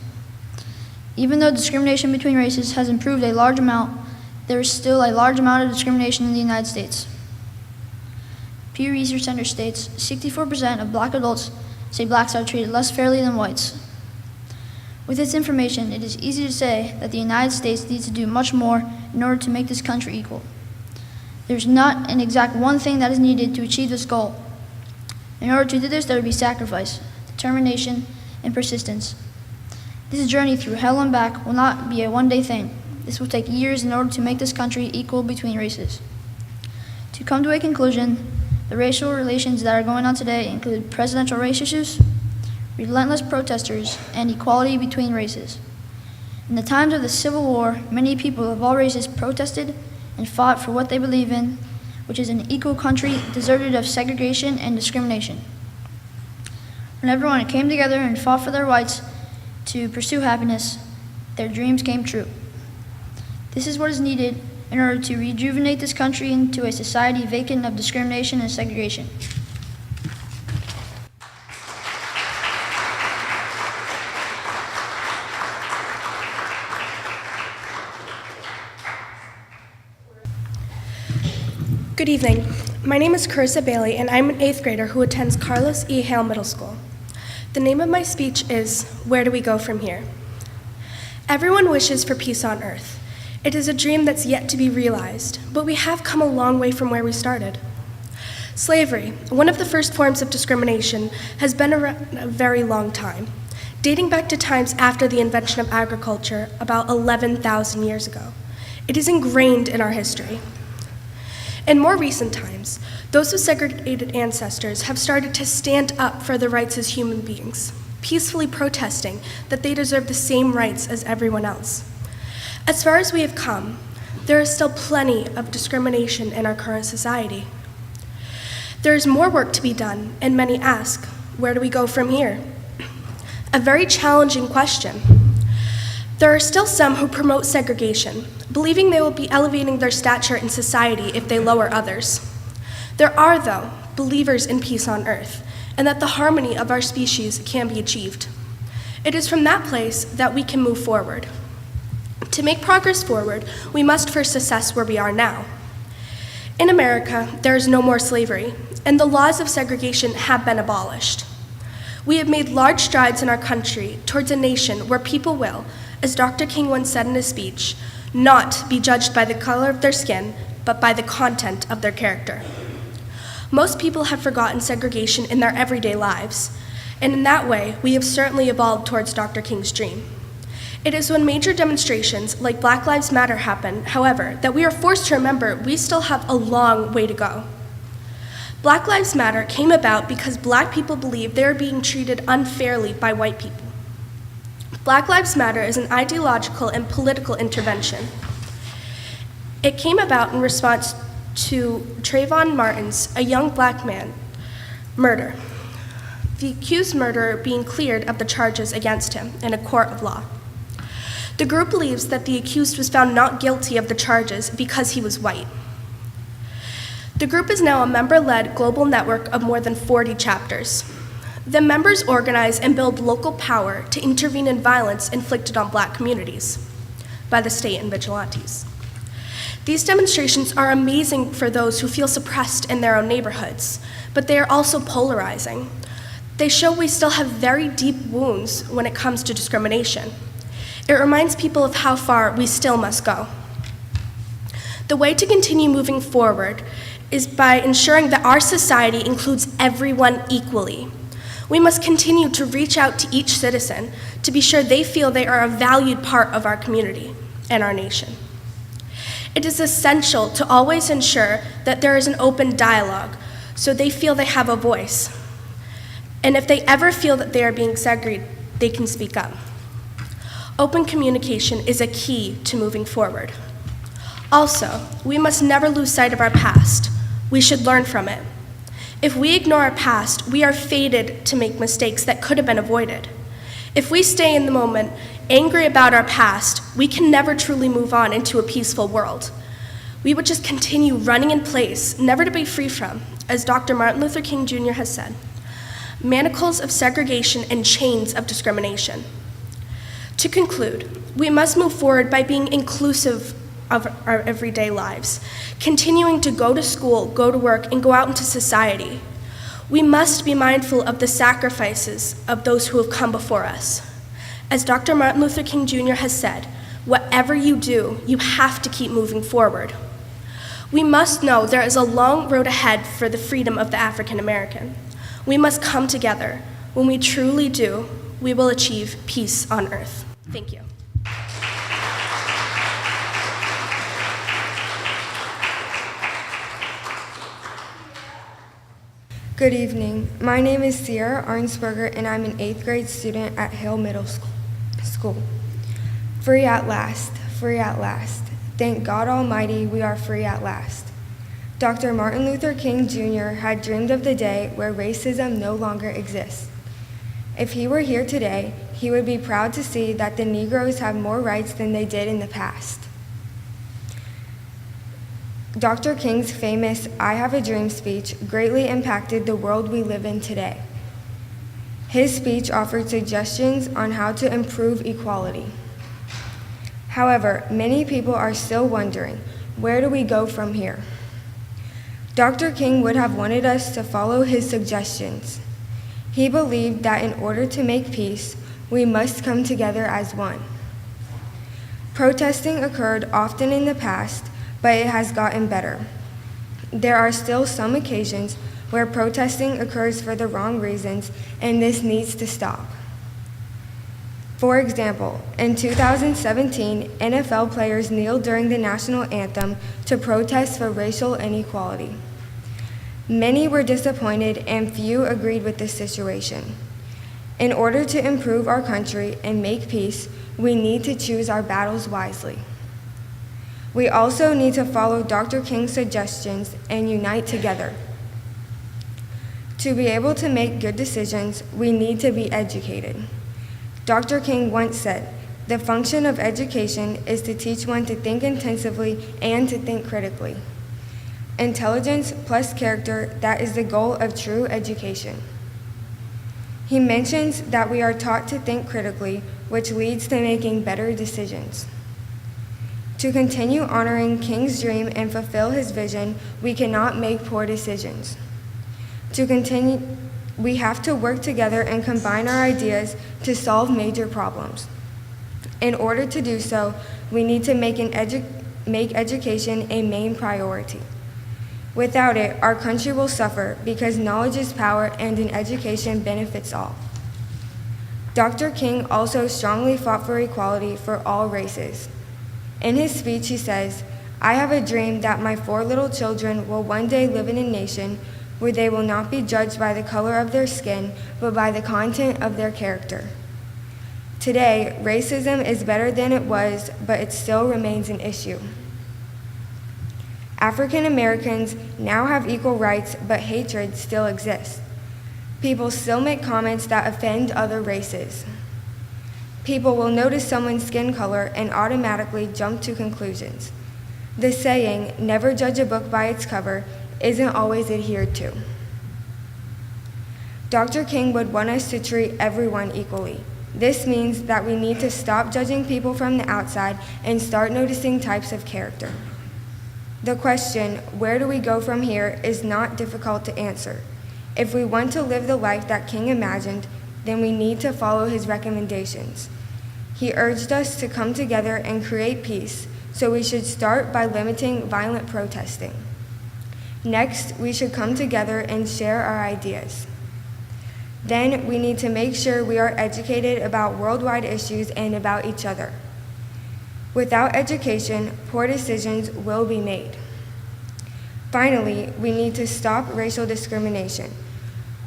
K: Even though discrimination between races has improved a large amount, there is still a large amount of discrimination in the United States. Pew Research Center states 64% of black adults say blacks are treated less fairly than whites. With this information, it is easy to say that the United States needs to do much more in order to make this country equal. There's not an exact one thing that is needed to achieve this goal. In order to do this, there would be sacrifice, determination, and persistence. This journey through hell and back will not be a one-day thing. This will take years in order to make this country equal between races. To come to a conclusion, the racial relations that are going on today include presidential race issues, relentless protesters, and equality between races. In the times of the Civil War, many people of all races protested and fought for what they believe in, which is an equal country deserted of segregation and discrimination. When everyone came together and fought for their rights to pursue happiness, their dreams came true. This is what is needed in order to rejuvenate this country into a society vacant of discrimination and segregation.
L: Good evening. My name is Carissa Bailey, and I'm an 8th grader who attends Carlos E. Hale Middle School. The name of my speech is, Where Do We Go From Here? Everyone wishes for peace on earth. It is a dream that's yet to be realized, but we have come a long way from where we started. Slavery, one of the first forms of discrimination, has been around a very long time, dating back to times after the invention of agriculture, about 11,000 years ago. It is ingrained in our history. In more recent times, those with segregated ancestors have started to stand up for their rights as human beings, peacefully protesting that they deserve the same rights as everyone else. As far as we have come, there is still plenty of discrimination in our current society. There is more work to be done, and many ask, where do we go from here? A very challenging question. There are still some who promote segregation, believing they will be elevating their stature in society if they lower others. There are, though, believers in peace on earth, and that the harmony of our species can be achieved. It is from that place that we can move forward. To make progress forward, we must first assess where we are now. In America, there is no more slavery, and the laws of segregation have been abolished. We have made large strides in our country towards a nation where people will, as Dr. King once said in his speech, not be judged by the color of their skin, but by the content of their character. Most people have forgotten segregation in their everyday lives, and in that way, we have certainly evolved towards Dr. King's dream. It is when major demonstrations like Black Lives Matter happen, however, that we are forced to remember we still have a long way to go. Black Lives Matter came about because Black people believe they are being treated unfairly by white people. Black Lives Matter is an ideological and political intervention. It came about in response to Trayvon Martin's, a young Black man, murder. The accused murderer being cleared of the charges against him in a court of law. The group believes that the accused was found not guilty of the charges because he was white. The group is now a member-led global network of more than 40 chapters. The members organize and build local power to intervene in violence inflicted on Black communities by the state and vigilantes. These demonstrations are amazing for those who feel suppressed in their own neighborhoods, but they are also polarizing. They show we still have very deep wounds when it comes to discrimination. It reminds people of how far we still must go. The way to continue moving forward is by ensuring that our society includes everyone equally. We must continue to reach out to each citizen to be sure they feel they are a valued part of our community and our nation. It is essential to always ensure that there is an open dialogue so they feel they have a voice. And if they ever feel that they are being segregated, they can speak up. Open communication is a key to moving forward. Also, we must never lose sight of our past. We should learn from it. If we ignore our past, we are fated to make mistakes that could have been avoided. If we stay in the moment, angry about our past, we can never truly move on into a peaceful world. We would just continue running in place, never to be free from, as Dr. Martin Luther King Jr. has said, manacles of segregation and chains of discrimination. To conclude, we must move forward by being inclusive of our everyday lives, continuing to go to school, go to work, and go out into society. We must be mindful of the sacrifices of those who have come before us. As Dr. Martin Luther King Jr. has said, whatever you do, you have to keep moving forward. We must know there is a long road ahead for the freedom of the African American. We must come together. When we truly do, we will achieve peace on earth. Thank you.
M: Good evening. My name is Sierra Arnsberger, and I'm an 8th grade student at Hale Middle School. Free at last, free at last. Thank God Almighty, we are free at last. Dr. Martin Luther King Jr. had dreamed of the day where racism no longer exists. If he were here today, he would be proud to see that the Negroes have more rights than they did in the past. Dr. King's famous "I Have a Dream" speech greatly impacted the world we live in today. His speech offered suggestions on how to improve equality. However, many people are still wondering, where do we go from here? Dr. King would have wanted us to follow his suggestions. He believed that in order to make peace, we must come together as one. Protesting occurred often in the past, but it has gotten better. There are still some occasions where protesting occurs for the wrong reasons, and this needs to stop. For example, in 2017, NFL players kneeled during the national anthem to protest for racial inequality. Many were disappointed and few agreed with this situation. In order to improve our country and make peace, we need to choose our battles wisely. We also need to follow Dr. King's suggestions and unite together. To be able to make good decisions, we need to be educated. Dr. King once said, "The function of education is to teach one to think intensively and to think critically. Intelligence plus character, that is the goal of true education." He mentions that we are taught to think critically, which leads to making better decisions. To continue honoring King's dream and fulfill his vision, we cannot make poor decisions. We have to work together and combine our ideas to solve major problems. In order to do so, we need to make education a main priority. Without it, our country will suffer because knowledge is power and an education benefits all. Dr. King also strongly fought for equality for all races. In his speech, he says, "I have a dream that my 4 little children will one day live in a nation where they will not be judged by the color of their skin, but by the content of their character." Today, racism is better than it was, but it still remains an issue. African Americans now have equal rights, but hatred still exists. People still make comments that offend other races. People will notice someone's skin color and automatically jump to conclusions. The saying, "Never judge a book by its cover," isn't always adhered to. Dr. King would want us to treat everyone equally. This means that we need to stop judging people from the outside and start noticing types of character. The question, where do we go from here, is not difficult to answer. If we want to live the life that King imagined, then we need to follow his recommendations. He urged us to come together and create peace, so we should start by limiting violent protesting. Next, we should come together and share our ideas. Then, we need to make sure we are educated about worldwide issues and about each other. Without education, poor decisions will be made. Finally, we need to stop racial discrimination.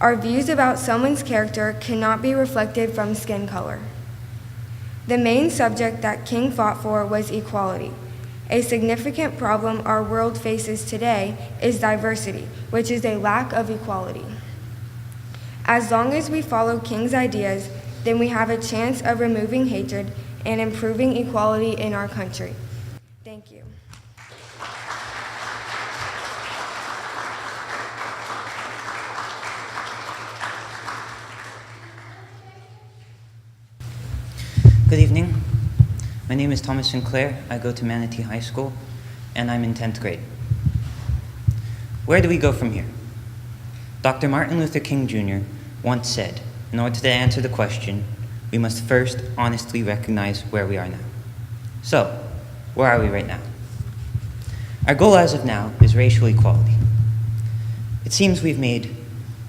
M: Our views about someone's character cannot be reflected from skin color. The main subject that King fought for was equality. A significant problem our world faces today is diversity, which is a lack of equality. As long as we follow King's ideas, then we have a chance of removing hatred and improving equality in our country. Thank you.
N: Good evening. My name is Thomas Sinclair. I go to Manatee High School, and I'm in 10th grade. Where do we go from here? Dr. Martin Luther King Jr. once said, in order to answer the question, we must first honestly recognize where we are now. So, where are we right now? Our goal as of now is racial equality. It seems we've made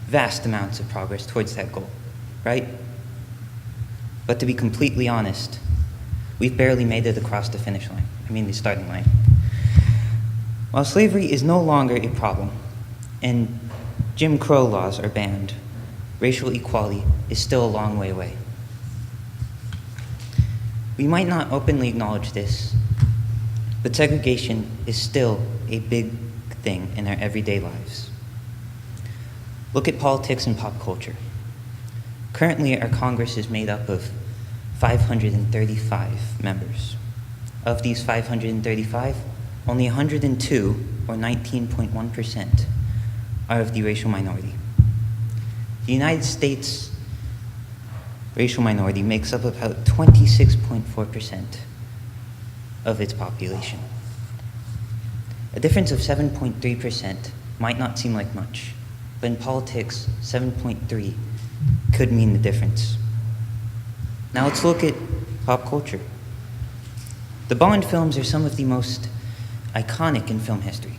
N: vast amounts of progress towards that goal, right? But to be completely honest, we've barely made it across the finish line. The starting line. While slavery is no longer a problem and Jim Crow laws are banned, racial equality is still a long way away. We might not openly acknowledge this, but segregation is still a big thing in our everyday lives. Look at politics and pop culture. Currently, our Congress is made up of 535 members. Of these 535, only 102, or 19.1%, are of the racial minority. The United States racial minority makes up about 26.4% of its population. A difference of 7.3% might not seem like much, but in politics, 7.3 could mean the difference. Now let's look at pop culture. The Bond films are some of the most iconic in film history,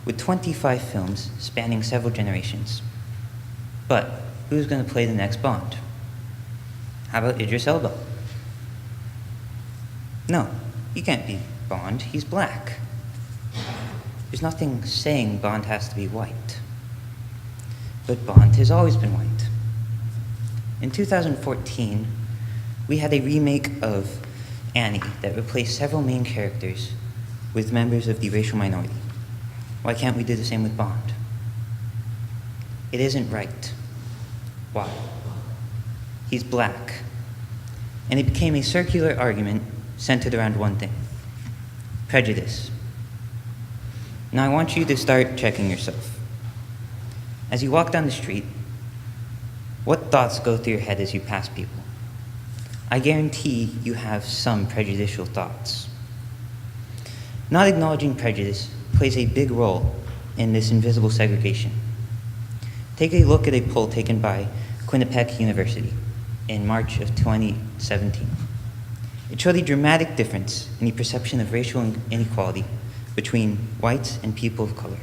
N: with 25 films spanning several generations. But who's going to play the next Bond? How about Idris Elba? No, he can't be Bond, he's black. There's nothing saying Bond has to be white. But Bond has always been white. In 2014, we had a remake of Annie that replaced several main characters with members of the racial minority. Why can't we do the same with Bond? It isn't right. Why? He's black. And it became a circular argument centered around one thing: prejudice. Now I want you to start checking yourself. As you walk down the street, what thoughts go through your head as you pass people? I guarantee you have some prejudicial thoughts. Not acknowledging prejudice plays a big role in this invisible segregation. Take a look at a poll taken by Quinnipiac University in March of 2017. It showed a dramatic difference in the perception of racial inequality between whites and people of color.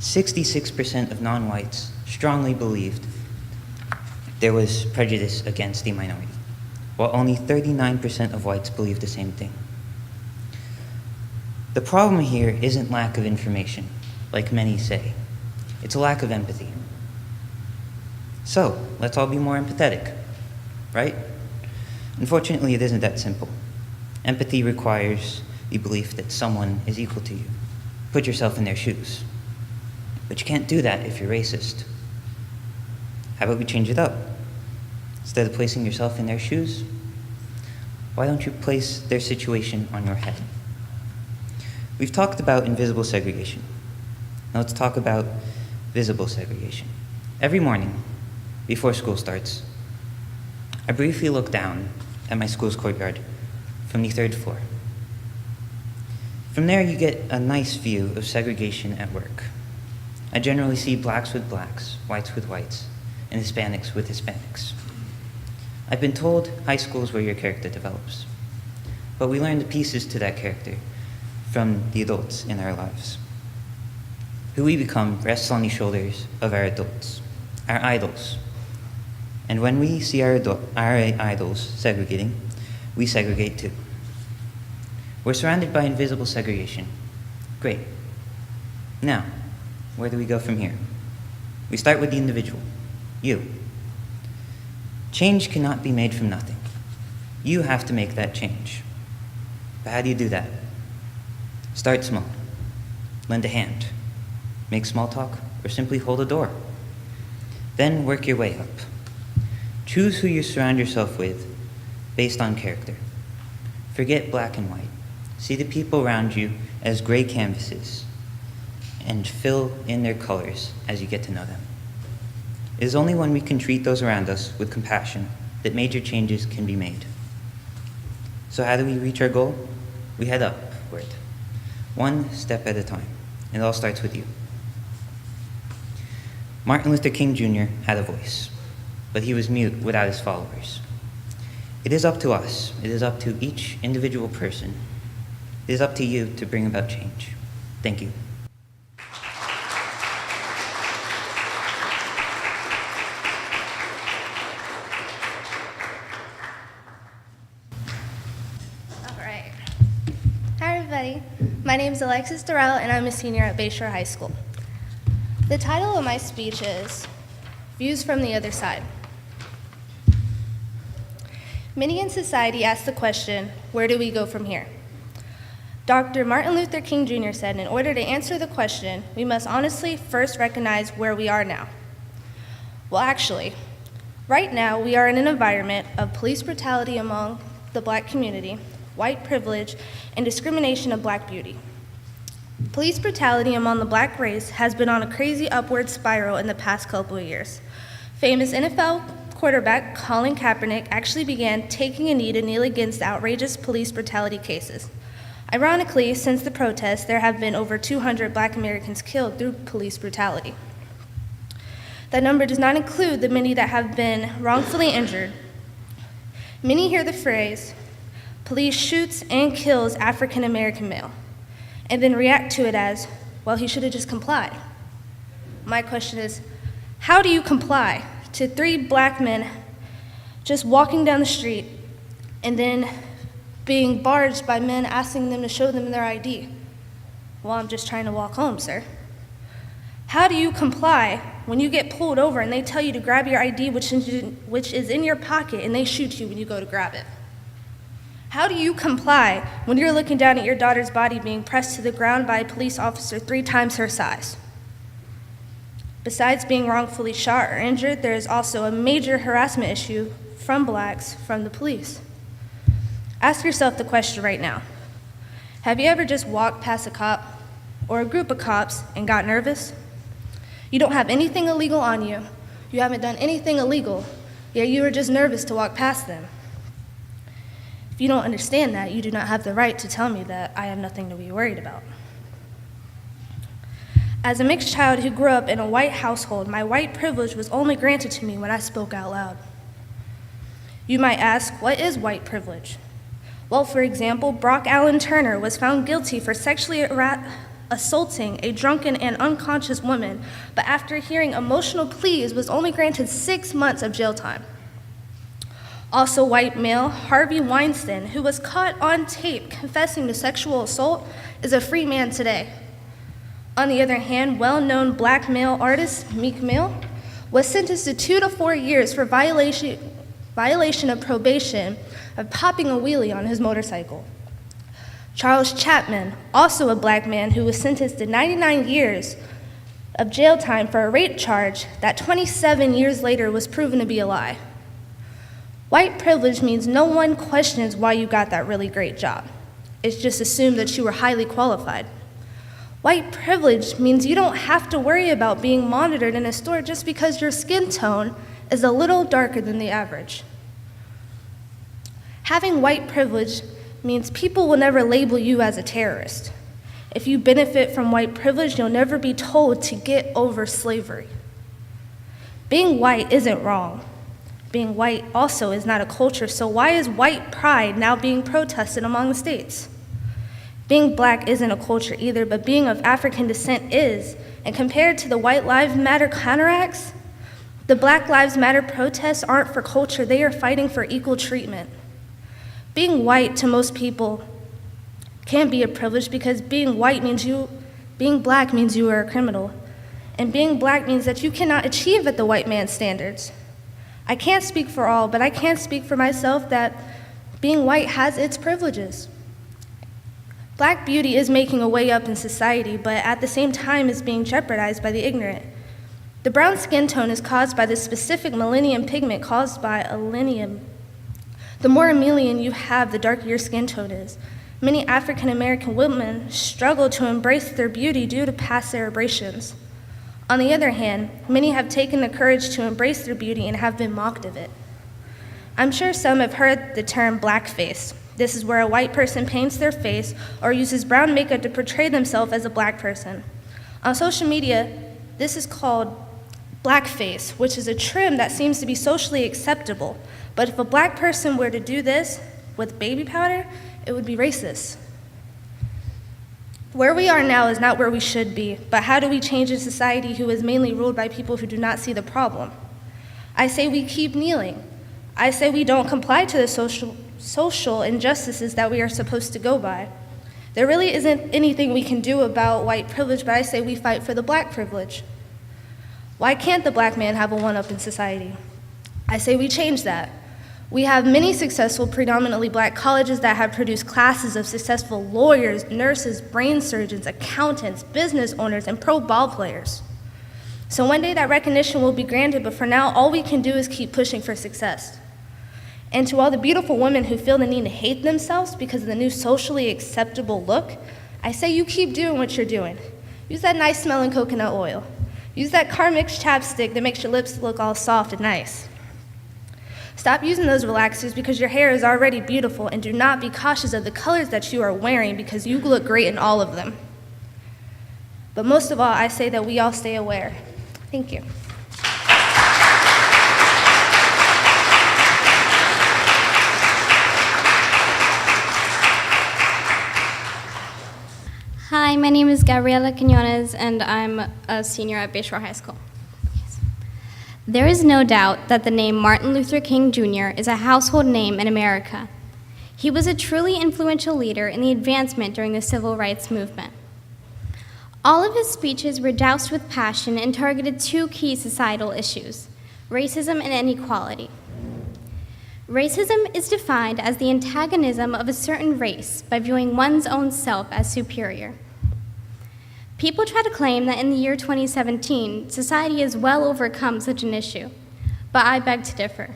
N: 66% of non-whites strongly believed there was prejudice against the minority, while only 39% of whites believed the same thing. The problem here isn't lack of information, like many say. It's a lack of empathy. So, let's all be more empathetic, right? Unfortunately, it isn't that simple. Empathy requires the belief that someone is equal to you. Put yourself in their shoes. But you can't do that if you're racist. How about we change it up? Instead of placing yourself in their shoes, why don't you place their situation on your head? We've talked about invisible segregation. Now let's talk about visible segregation. Every morning, before school starts, I briefly look down at my school's courtyard from the 3rd floor. From there, you get a nice view of segregation at work. I generally see blacks with blacks, whites with whites, and Hispanics with Hispanics. I've been told high school is where your character develops, but we learn the pieces to that character from the adults in our lives. Who we become rests on the shoulders of our adults, our idols. And when we see our idols segregating, we segregate too. We're surrounded by invisible segregation. Great. Now, where do we go from here? We start with the individual, you. Change cannot be made from nothing. You have to make that change. But how do you do that? Start small. Lend a hand. Make small talk, or simply hold a door. Then work your way up. Choose who you surround yourself with based on character. Forget black and white. See the people around you as gray canvases and fill in their colors as you get to know them. It is only when we can treat those around us with compassion that major changes can be made. So how do we reach our goal? We head upward, one step at a time. It all starts with you. Martin Luther King Jr. had a voice, but he was mute without his followers. It is up to us. It is up to each individual person. It is up to you to bring about change. Thank you.
B: All right. Hi, everybody. My name is Alexis Doral, and I'm a senior at Bayshore High School. The title of my speech is Views from the Other Side. Many in society ask the question, where do we go from here? Dr. Martin Luther King Jr. said, in order to answer the question, we must honestly first recognize where we are now. Well, actually, right now we are in an environment of police brutality among the black community, white privilege, and discrimination of black beauty. Police brutality among the black race has been on a crazy upward spiral in the past couple of years. Famous NFL quarterback Colin Kaepernick actually began taking a knee to kneel against outrageous police brutality cases. Ironically, since the protests, there have been over 200 black Americans killed through police brutality. That number does not include the many that have been wrongfully injured. Many hear the phrase,
E: police shoots and kills African American male, and then react to it as, well, he should have just complied. My question is, how do you comply to 3 black men just walking down the street and then being barged by men asking them to show them their ID? Well, I'm just trying to walk home, sir. How do you comply when you get pulled over and they tell you to grab your ID, which is in your pocket, and they shoot you when you go to grab it? How do you comply when you're looking down at your daughter's body being pressed to the ground by a police officer 3 times her size? Besides being wrongfully shot or injured, there is also a major harassment issue from blacks from the police. Ask yourself the question right now. Have you ever just walked past a cop or a group of cops and got nervous? You don't have anything illegal on you. You haven't done anything illegal, yet you are just nervous to walk past them. If you don't understand that, you do not have the right to tell me that I have nothing to be worried about. As a mixed child who grew up in a white household, my white privilege was only granted to me when I spoke out loud. You might ask, what is white privilege? Well, for example, Brock Allen Turner was found guilty for sexually assaulting a drunken and unconscious woman, but after hearing emotional pleas was only granted 6 months of jail time. Also white male Harvey Weinstein, who was caught on tape confessing to sexual assault, is a free man today. On the other hand, well-known black male artist Meek Mill was sentenced to 2 to 4 years for violation of probation of popping a wheelie on his motorcycle. Charles Chapman, also a black man who was sentenced to 99 years of jail time for a rape charge that 27 years later was proven to be a lie. White privilege means no one questions why you got that really great job. It's just assumed that you were highly qualified. White privilege means you don't have to worry about being monitored in a store just because your skin tone is a little darker than the average. Having white privilege means people will never label you as a terrorist. If you benefit from white privilege, you'll never be told to get over slavery. Being white isn't wrong. Being white also is not a culture, so why is white pride now being protested among the states? Being black isn't a culture either, but being of African descent is, and compared to the White Lives Matter counteracts, the Black Lives Matter protests aren't for culture, they are fighting for equal treatment. Being white to most people can be a privilege because being black means you are a criminal. And being black means that you cannot achieve at the white man's standards. I can't speak for all, but I can speak for myself that being white has its privileges. Black beauty is making a way up in society, but at the same time is being jeopardized by the ignorant. The brown skin tone is caused by the specific melanin pigment caused by selenium. The more melanin you have, the darker your skin tone is. Many African American women struggle to embrace their beauty due to past aberrations. On the other hand, many have taken the courage to embrace their beauty and have been mocked of it. I'm sure some have heard the term blackface. This is where a white person paints their face or uses brown makeup to portray themselves as a black person. On social media, this is called blackface, which is a trim that seems to be socially acceptable. But if a black person were to do this with baby powder, it would be racist. Where we are now is not where we should be, but how do we change a society who is mainly ruled by people who do not see the problem? I say we keep kneeling. I say we don't comply to the social injustices that we are supposed to go by. There really isn't anything we can do about white privilege, but I say we fight for the black privilege. Why can't the black man have a one-up in society? I say we change that. We have many successful, predominantly black colleges that have produced classes of successful lawyers, nurses, brain surgeons, accountants, business owners, and pro ball players. So one day that recognition will be granted, but for now, all we can do is keep pushing for success. And to all the beautiful women who feel the need to hate themselves because of the new socially acceptable look, I say you keep doing what you're doing. Use that nice smelling coconut oil. Use that car mix chapstick that makes your lips look all soft and nice. Stop using those relaxers because your hair is already beautiful, and do not be cautious of the colors that you are wearing because you look great in all of them. But most of all, I say that we all stay aware. Thank you.
O: Hi, my name is Gabriela Quinones, and I'm a senior at Bayshore High School. There is no doubt that the name Martin Luther King Jr. is a household name in America. He was a truly influential leader in the advancement during the civil rights movement. All of his speeches were doused with passion and targeted two key societal issues: racism and inequality. Racism is defined as the antagonism of a certain race by viewing one's own self as superior. People try to claim that in the year 2017, society has well overcome such an issue, but I beg to differ.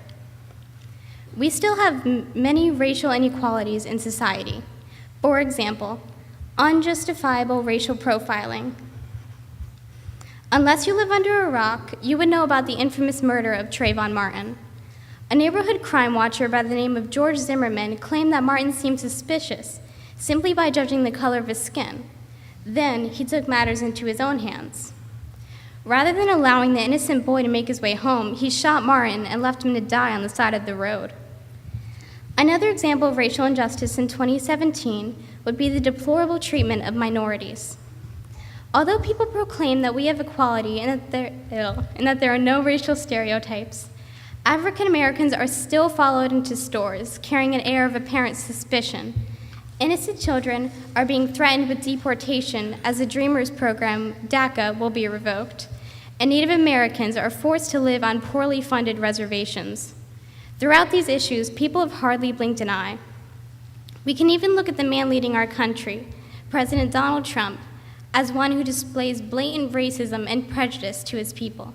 O: We still have many racial inequalities in society. For example, unjustifiable racial profiling. Unless you live under a rock, you would know about the infamous murder of Trayvon Martin. A neighborhood crime watcher by the name of George Zimmerman claimed that Martin seemed suspicious simply by judging the color of his skin. Then he took matters into his own hands. Rather than allowing the innocent boy to make his way home, he shot Martin and left him to die on the side of the road. Another example of racial injustice in 2017 would be the deplorable treatment of minorities. Although people proclaim that we have equality and that there are no racial stereotypes, African Americans are still followed into stores carrying an air of apparent suspicion. Innocent children are being threatened with deportation as the Dreamers program, DACA, will be revoked, and Native Americans are forced to live on poorly funded reservations. Throughout these issues, people have hardly blinked an eye. We can even look at the man leading our country, President Donald Trump, as one who displays blatant racism and prejudice to his people.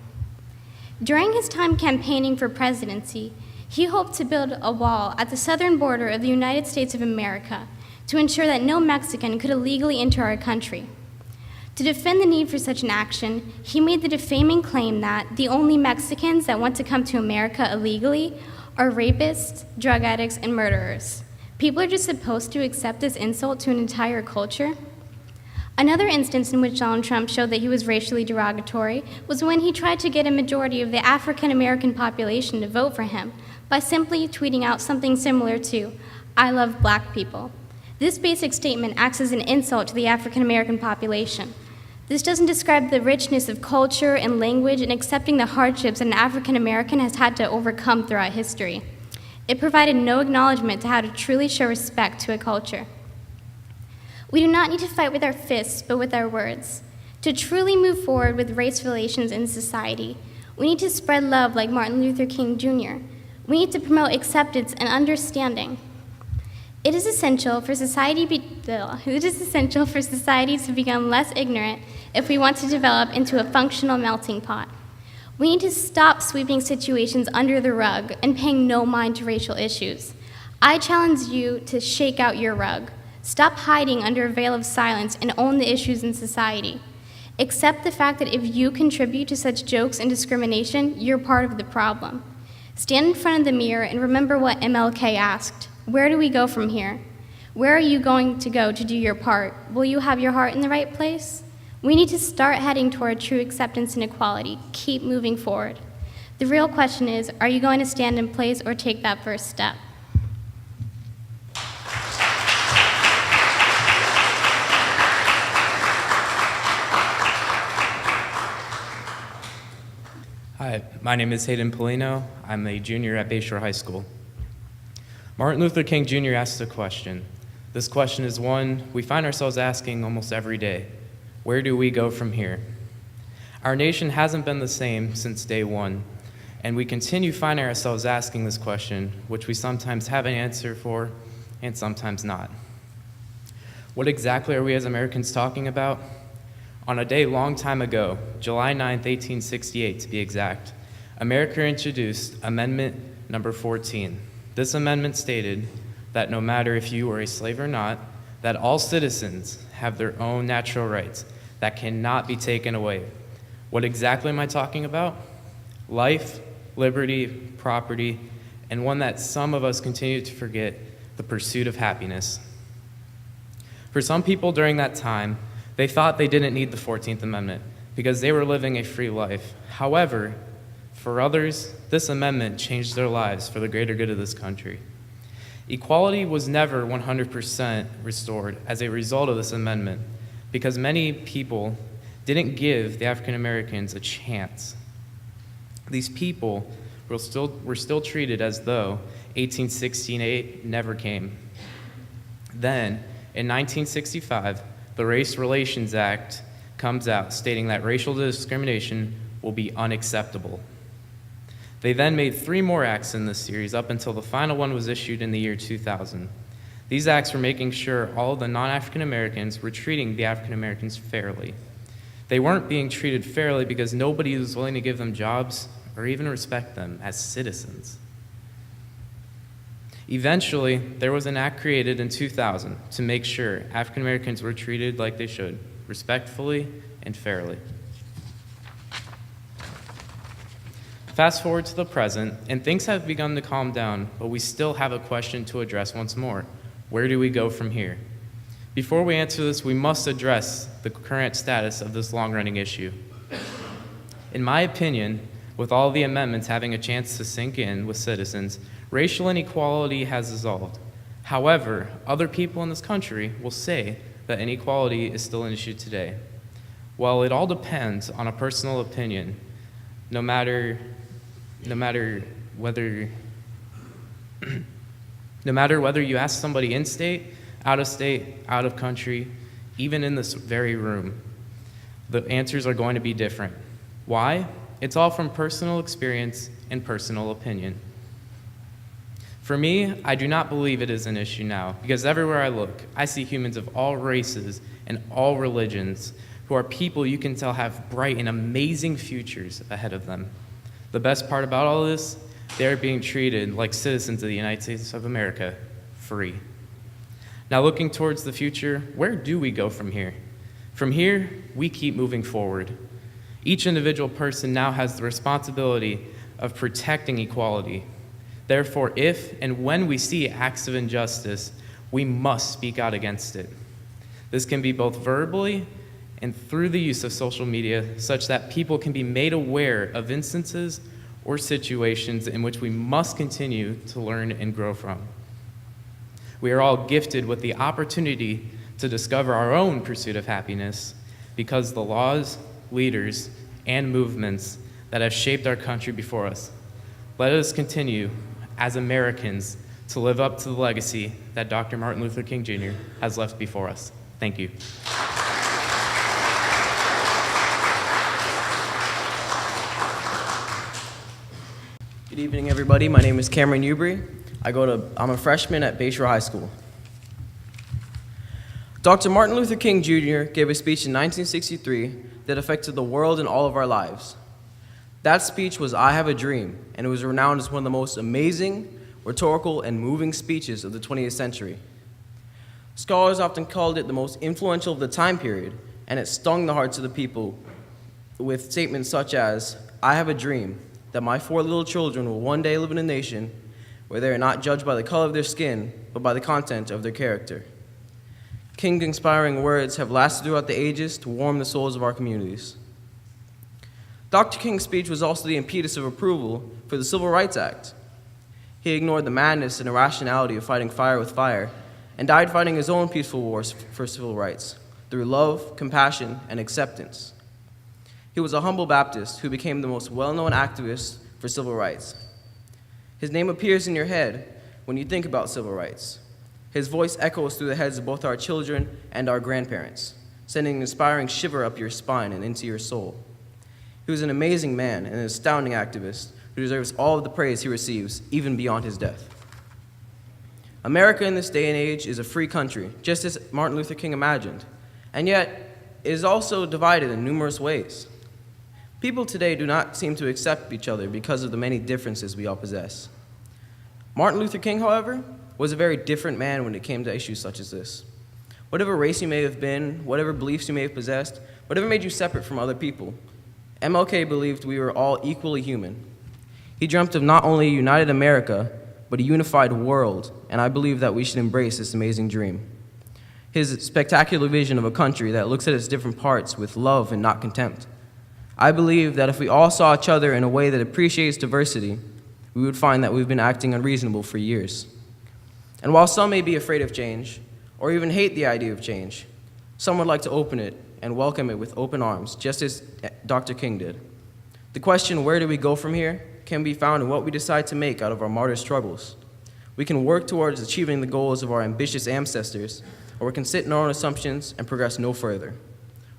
O: During his time campaigning for presidency, he hoped to build a wall at the southern border of the United States of America to ensure that no Mexican could illegally enter our country. To defend the need for such an action, he made the defaming claim that the only Mexicans that want to come to America illegally are rapists, drug addicts, and murderers. People are just supposed to accept this insult to an entire culture? Another instance in which Donald Trump showed that he was racially derogatory was when he tried to get a majority of the African American population to vote for him by simply tweeting out something similar to, "I love black people." This basic statement acts as an insult to the African American population. This doesn't describe the richness of culture and language and accepting the hardships that an African American has had to overcome throughout history. It provided no acknowledgement to how to truly show respect to a culture. We do not need to fight with our fists, but with our words. To truly move forward with race relations in society, we need to spread love like Martin Luther King Jr. We need to promote acceptance and understanding. It is essential for society to become less ignorant if we want to develop into a functional melting pot. We need to stop sweeping situations under the rug and paying no mind to racial issues. I challenge you to shake out your rug. Stop hiding under a veil of silence and own the issues in society. Accept the fact that if you contribute to such jokes and discrimination, you're part of the problem. Stand in front of the mirror and remember what MLK asked. Where do we go from here? Where are you going to go to do your part? Will you have your heart in the right place? We need to start heading toward true acceptance and equality. Keep moving forward. The real question is, are you going to stand in place or take that first step?
P: Hi, my name is Hayden Polino. I'm a junior at Bayshore High School. Martin Luther King Jr. asked a question. This question is one we find ourselves asking almost every day. Where do we go from here? Our nation hasn't been the same since day one, and we continue finding ourselves asking this question, which we sometimes have an answer for and sometimes not. What exactly are we as Americans talking about? On a day long time ago, July 9th, 1868 to be exact, America introduced Amendment number 14. This amendment stated that no matter if you were a slave or not, that all citizens have their own natural rights that cannot be taken away. What exactly am I talking about? Life, liberty, property, and one that some of us continue to forget, the pursuit of happiness. For some people during that time, they thought they didn't need the 14th Amendment because they were living a free life. However, for others, this amendment changed their lives for the greater good of this country. Equality was never 100% restored as a result of this amendment. because many people didn't give the African Americans a chance. These people were still treated as though 1868 never came. Then, in 1965, the Race Relations Act comes out stating that racial discrimination will be unacceptable. They then made 3 more acts in this series up until the final one was issued in the year 2000. These acts were making sure all of the non-African Americans were treating the African Americans fairly. They weren't being treated fairly because nobody was willing to give them jobs or even respect them as citizens. Eventually, there was an act created in 2000 to make sure African Americans were treated like they should, respectfully and fairly. Fast forward to the present, and things have begun to calm down, but we still have a question to address once more. Where do we go from here? Before we answer this, we must address the current status of this long-running issue. In my opinion, with all the amendments having a chance to sink in with citizens, racial inequality has dissolved. However, other people in this country will say that inequality is still an issue today. Well, it all depends on a personal opinion, no matter whether you ask somebody in state, out of country, even in this very room, the answers are going to be different. Why? It's all from personal experience and personal opinion. For me, I do not believe it is an issue now, because everywhere I look, I see humans of all races and all religions who are people you can tell have bright and amazing futures ahead of them. The best part about all this, they're being treated like citizens of the United States of America, free. Now looking towards the future, where do we go from here? From here, we keep moving forward. Each individual person now has the responsibility of protecting equality. Therefore, if and when we see acts of injustice, we must speak out against it. This can be both verbally and through the use of social media, such that people can be made aware of instances or situations in which we must continue to learn and grow from. We are all gifted with the opportunity to discover our own pursuit of happiness because the laws, leaders, and movements that have shaped our country before us. Let us continue, as Americans, to live up to the legacy that Dr. Martin Luther King Jr. has left before us. Thank you.
Q: Good evening, everybody. My name is Cameron Newbury. I'm a freshman at Bayshore High School. Dr. Martin Luther King Jr. gave a speech in 1963 that affected the world and all of our lives. That speech was "I Have a Dream," and it was renowned as one of the most amazing, rhetorical, and moving speeches of the 20th century. Scholars often called it the most influential of the time period, and it stung the hearts of the people with statements such as, "I have a dream that my 4 little children will one day live in a nation where they are not judged by the color of their skin, but by the content of their character." King's inspiring words have lasted throughout the ages to warm the souls of our communities. Dr. King's speech was also the impetus of approval for the Civil Rights Act. He ignored the madness and irrationality of fighting fire with fire and died fighting his own peaceful wars for civil rights through love, compassion, and acceptance. He was a humble Baptist who became the most well-known activist for civil rights. His name appears in your head when you think about civil rights. His voice echoes through the heads of both our children and our grandparents, sending an inspiring shiver up your spine and into your soul. He was an amazing man and an astounding activist who deserves all of the praise he receives, even beyond his death. America in this day and age is a free country, just as Martin Luther King imagined, and yet it is also divided in numerous ways. People today do not seem to accept each other because of the many differences we all possess. Martin Luther King, however, was a very different man when it came to issues such as this. Whatever race you may have been, whatever beliefs you may have possessed, whatever made you separate from other people, MLK believed we were all equally human. He dreamt of not only a united America, but a unified world, and I believe that we should embrace this amazing dream. His spectacular vision of a country that looks at its different parts with love and not contempt. I believe that if we all saw each other in a way that appreciates diversity, we would find that we've been acting unreasonable for years. And while some may be afraid of change, or even hate the idea of change, Some would like to open it and welcome it with open arms, just as Dr. King did. The question, where do we go from here, can be found in what we decide to make out of our martyr struggles. We can work towards achieving the goals of our ambitious ancestors, or we can sit in our own assumptions and progress no further.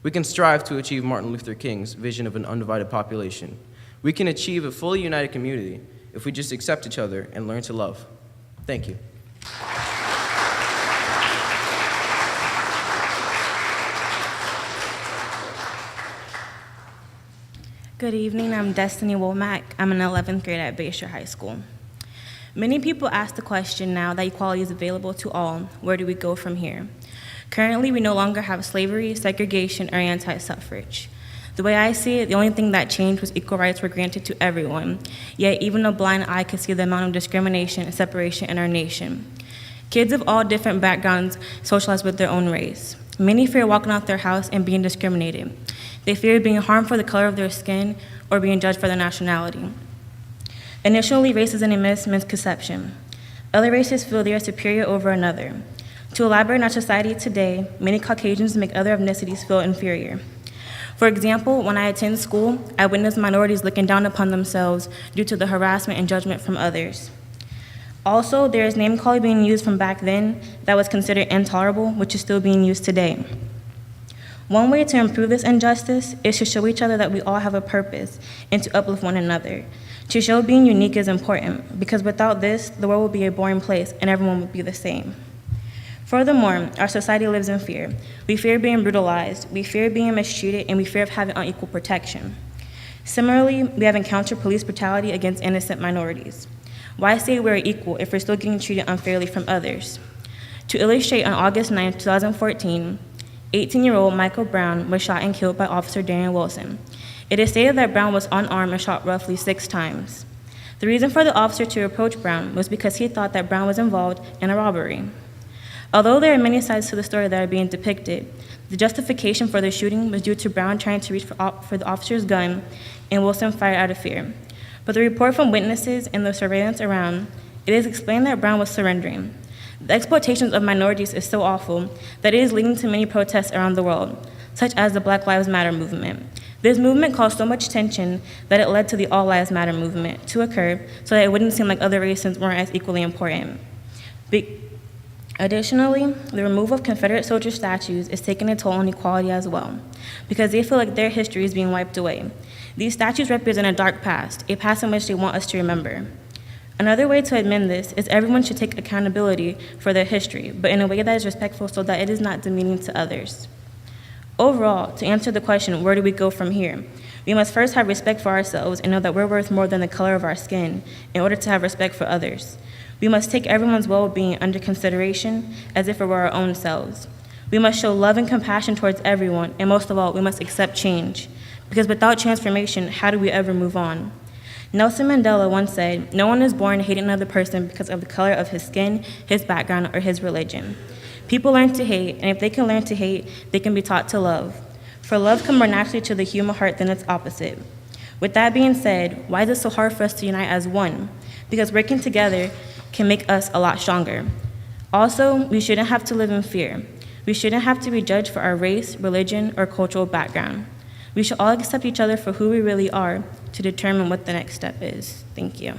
Q: We can strive to achieve Martin Luther King's vision of an undivided population. We can achieve a fully united community if we just accept each other and learn to love. Thank you.
R: Good evening, I'm Destiny Womack. I'm in 11th grade at Bayshore High School. Many people ask the question now that equality is available to all, where do we go from here? Currently, we no longer have slavery, segregation, or anti-suffrage. The way I see it, the only thing that changed was equal rights were granted to everyone, yet even a blind eye could see the amount of discrimination and separation in our nation. Kids of all different backgrounds socialize with their own race. Many fear walking out their house and being discriminated. They fear being harmed for the color of their skin or being judged for their nationality. Initially, race is a misconception. Other races feel they are superior over another. To elaborate on our society today, many Caucasians make other ethnicities feel inferior. For example, when I attend school, I witness minorities looking down upon themselves due to the harassment and judgment from others. Also, there is name-calling being used from back then that was considered intolerable, which is still being used today. One way to improve this injustice is to show each other that we all have a purpose and to uplift one another. To show being unique is important, because without this, the world would be a boring place and everyone would be the same. Furthermore, our society lives in fear. We fear being brutalized, we fear being mistreated, and we fear of having unequal protection. Similarly, we have encountered police brutality against innocent minorities. Why say we're equal if we're still getting treated unfairly from others? To illustrate, on August 9, 2014, 18-year-old Michael Brown was shot and killed by Officer Darian Wilson. It is stated that Brown was unarmed and shot roughly 6 times. The reason for the officer to approach Brown was because he thought that Brown was involved in a robbery. Although there are many sides to the story that are being depicted, the justification for the shooting was due to Brown trying to reach for the officer's gun, and Wilson fired out of fear. But the report from witnesses and the surveillance around, it is explained that Brown was surrendering. The exploitation of minorities is so awful that it is leading to many protests around the world, such as the Black Lives Matter movement. This movement caused so much tension that it led to the All Lives Matter movement to occur so that it wouldn't seem like other races weren't as equally important. Additionally, the removal of Confederate soldier statues is taking a toll on equality as well, because they feel like their history is being wiped away. These statues represent a dark past, a past in which they want us to remember. Another way to amend this is everyone should take accountability for their history, but in a way that is respectful so that it is not demeaning to others. Overall, to answer the question, where do we go from here? We must first have respect for ourselves and know that we're worth more than the color of our skin in order to have respect for others. We must take everyone's well-being under consideration as if it were our own selves. We must show love and compassion towards everyone, and most of all, we must accept change. Because without transformation, how do we ever move on? Nelson Mandela once said, "No one is born hating another person because of the color of his skin, his background, or his religion." People learn to hate, and if they can learn to hate, they can be taught to love. For love comes more naturally to the human heart than its opposite. With that being said, why is it so hard for us to unite as one? Because working together can make us a lot stronger. Also, we shouldn't have to live in fear. We shouldn't have to be judged for our race, religion, or cultural background. We should all accept each other for who we really are to determine what the next step is. Thank you.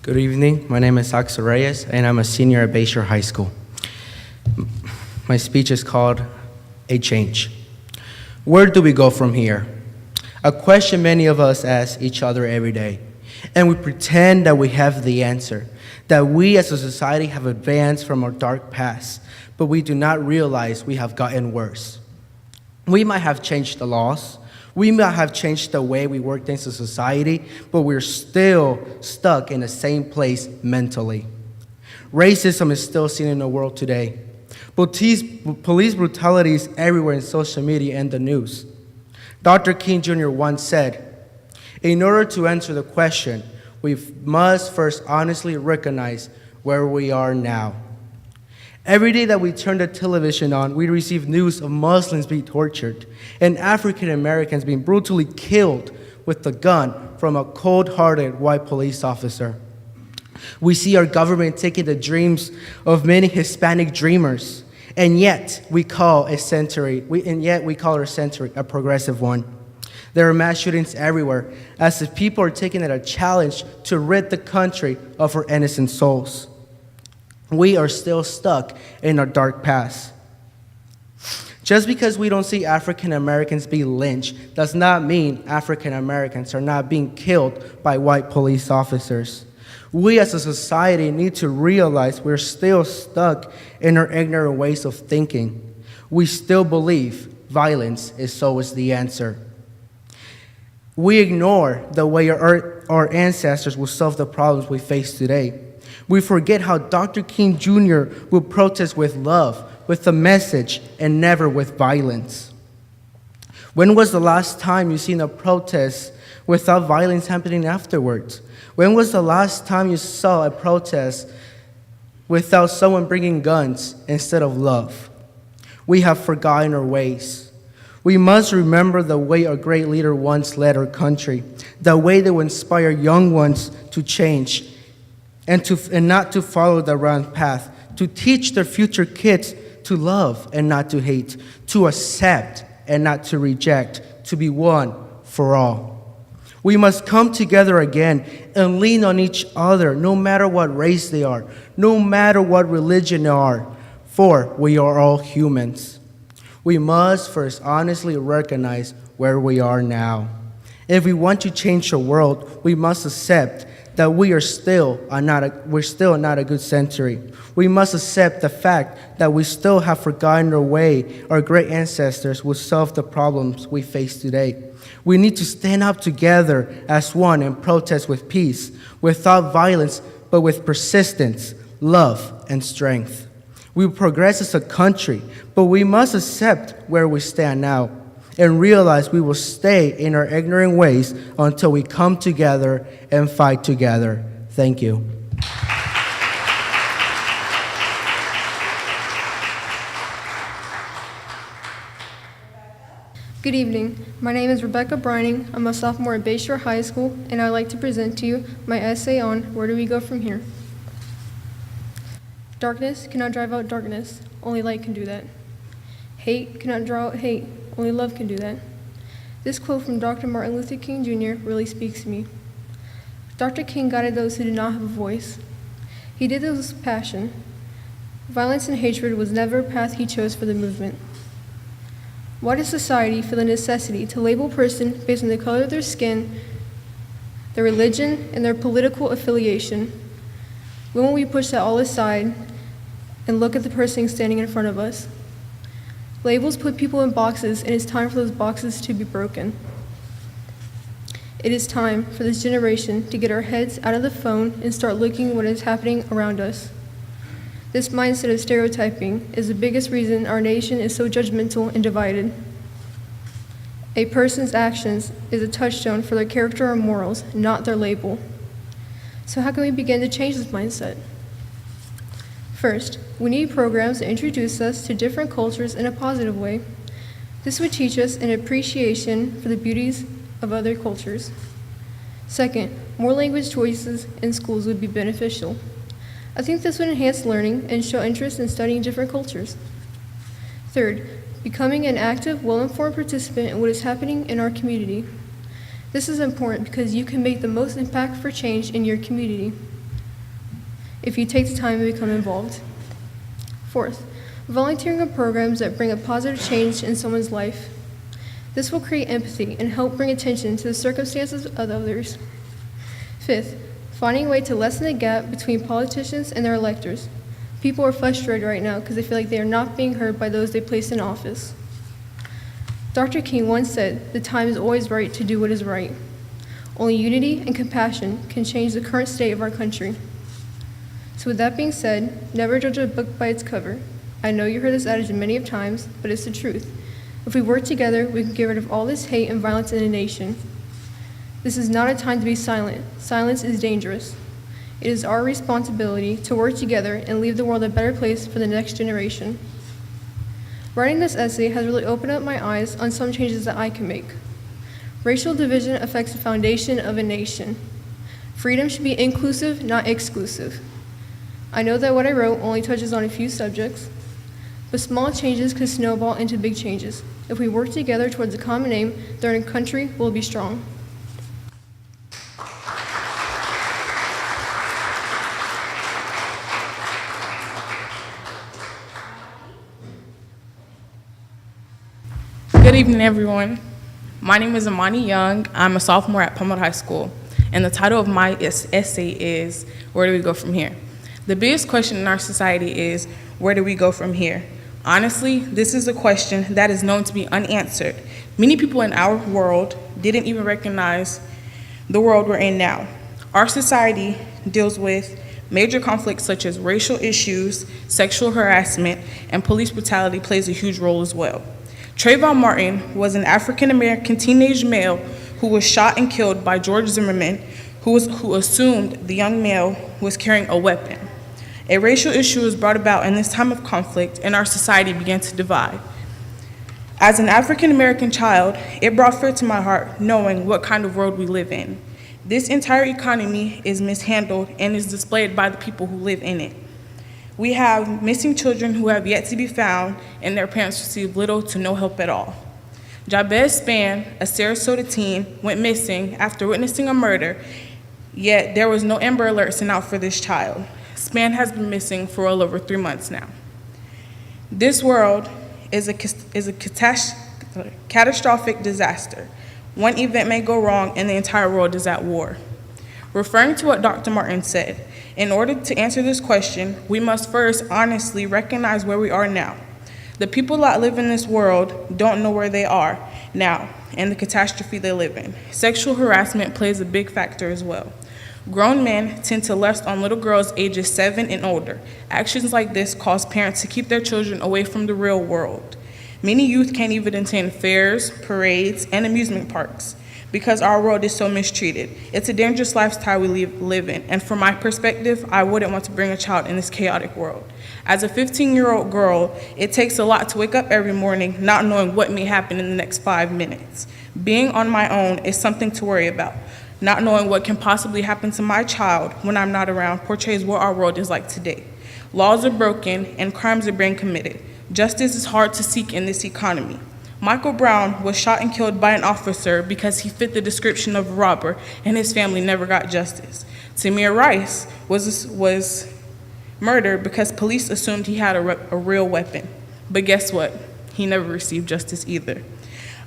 S: Good evening. My name is Roxy Reyes, and I'm a senior at Bayshore High School. My speech is called A Change. Where do we go from here? A question many of us ask each other every day, and we pretend that we have the answer, that we as a society have advanced from our dark past, but we do not realize we have gotten worse. We might have changed the laws, we might have changed the way we work as a society, but we're still stuck in the same place mentally. Racism is still seen in the world today. Police brutality is everywhere in social media and the news. Dr. King Jr. once said, "In order to answer the question, we must first honestly recognize where we are now." Every day that we turn the television on, we receive news of Muslims being tortured and African Americans being brutally killed with a gun from a cold-hearted white police officer. We see our government taking the dreams of many Hispanic dreamers, and yet we call our century a progressive one. There are mass shootings everywhere, as if people are taking it a challenge to rid the country of her innocent souls. We are still stuck in our dark past. Just because we don't see African Americans be lynched does not mean African Americans are not being killed by white police officers. We as a society need to realize we're still stuck in our ignorant ways of thinking. We still believe violence is always the answer. We ignore the way our ancestors will solve the problems we face today. We forget how Dr. King Jr. will protest with love, with a message, and never with violence. When was the last time you seen a protest without violence happening afterwards? When was the last time you saw a protest without someone bringing guns instead of love? We have forgotten our ways. We must remember the way our great leader once led our country, the way they would inspire young ones to change and not to follow the wrong path, to teach their future kids to love and not to hate, to accept and not to reject, to be one for all. We must come together again and lean on each other, no matter what race they are, no matter what religion they are, for we are all humans. We must first honestly recognize where we are now. If we want to change the world, we must accept that we're still not a good century. We must accept the fact that we still have forgotten the way our great ancestors would solve the problems we face today. We need to stand up together as one and protest with peace, without violence, but with persistence, love, and strength. We will progress as a country, but we must accept where we stand now and realize we will stay in our ignorant ways until we come together and fight together. Thank you.
T: Good evening. My name is Rebecca Brining. I'm a sophomore at Bayshore High School, and I'd like to present to you my essay on Where Do We Go From Here? Darkness cannot drive out darkness. Only light can do that. Hate cannot draw out hate. Only love can do that. This quote from Dr. Martin Luther King Jr. really speaks to me. Dr. King guided those who did not have a voice. He did this with passion. Violence and hatred was never a path he chose for the movement. Why does society feel the necessity to label a person based on the color of their skin, their religion, and their political affiliation? When will we push that all aside and look at the person standing in front of us? Labels put people in boxes, and it's time for those boxes to be broken. It is time for this generation to get our heads out of the phone and start looking at what is happening around us. This mindset of stereotyping is the biggest reason our nation is so judgmental and divided. A person's actions is a touchstone for their character or morals, not their label. So how can we begin to change this mindset? First, we need programs that introduce us to different cultures in a positive way. This would teach us an appreciation for the beauties of other cultures. Second, more language choices in schools would be beneficial. I think this would enhance learning and show interest in studying different cultures. Third, becoming an active, well-informed participant in what is happening in our community. This is important because you can make the most impact for change in your community if you take the time to become involved. Fourth, volunteering in programs that bring a positive change in someone's life. This will create empathy and help bring attention to the circumstances of others. Fifth, finding a way to lessen the gap between politicians and their electors. People are frustrated right now because they feel like they are not being heard by those they place in office. Dr. King once said, "The time is always right to do what is right." Only unity and compassion can change the current state of our country. So with that being said, never judge a book by its cover. I know you heard this adage many of times, but it's the truth. If we work together, we can get rid of all this hate and violence in the nation. This is not a time to be silent. Silence is dangerous. It is our responsibility to work together and leave the world a better place for the next generation. Writing this essay has really opened up my eyes on some changes that I can make. Racial division affects the foundation of a nation. Freedom should be inclusive, not exclusive. I know that what I wrote only touches on a few subjects, but small changes could snowball into big changes. If we work together towards a common aim, then our country will be strong.
U: Good evening, everyone. My name is Amani Young. I'm a sophomore at Palmetto High School, and the title of my essay is, Where do we go from here? The biggest question in our society is, where do we go from here? Honestly, this is a question that is known to be unanswered. Many people in our world didn't even recognize the world we're in now. Our society deals with major conflicts such as racial issues, sexual harassment, and police brutality plays a huge role as well. Trayvon Martin was an African-American teenage male who was shot and killed by George Zimmerman, who assumed the young male was carrying a weapon. A racial issue was brought about in this time of conflict, and our society began to divide. As an African-American child, it brought fear to my heart knowing what kind of world we live in. This entire economy is mishandled and is displayed by the people who live in it. We have missing children who have yet to be found, and their parents receive little to no help at all. Jabez Spann, a Sarasota teen, went missing after witnessing a murder, yet there was no Amber Alert sent out for this child. Spann has been missing for well over 3 months now. This world is a catastrophic disaster. One event may go wrong and the entire world is at war. Referring to what Dr. Martin said, in order to answer this question, we must first honestly recognize where we are now. The people that live in this world don't know where they are now and the catastrophe they live in. Sexual harassment plays a big factor as well. Grown men tend to lust on little girls ages 7 and older. Actions like this cause parents to keep their children away from the real world. Many youth can't even attend fairs, parades, and amusement parks because our world is so mistreated. It's a dangerous lifestyle we live in, and from my perspective, I wouldn't want to bring a child in this chaotic world. As a 15-year-old girl, it takes a lot to wake up every morning not knowing what may happen in the next 5 minutes. Being on my own is something to worry about. Not knowing what can possibly happen to my child when I'm not around portrays what our world is like today. Laws are broken and crimes are being committed. Justice is hard to seek in this economy. Michael Brown was shot and killed by an officer because he fit the description of a robber, and his family never got justice. Tamir Rice was murdered because police assumed he had a real weapon. But guess what? He never received justice either.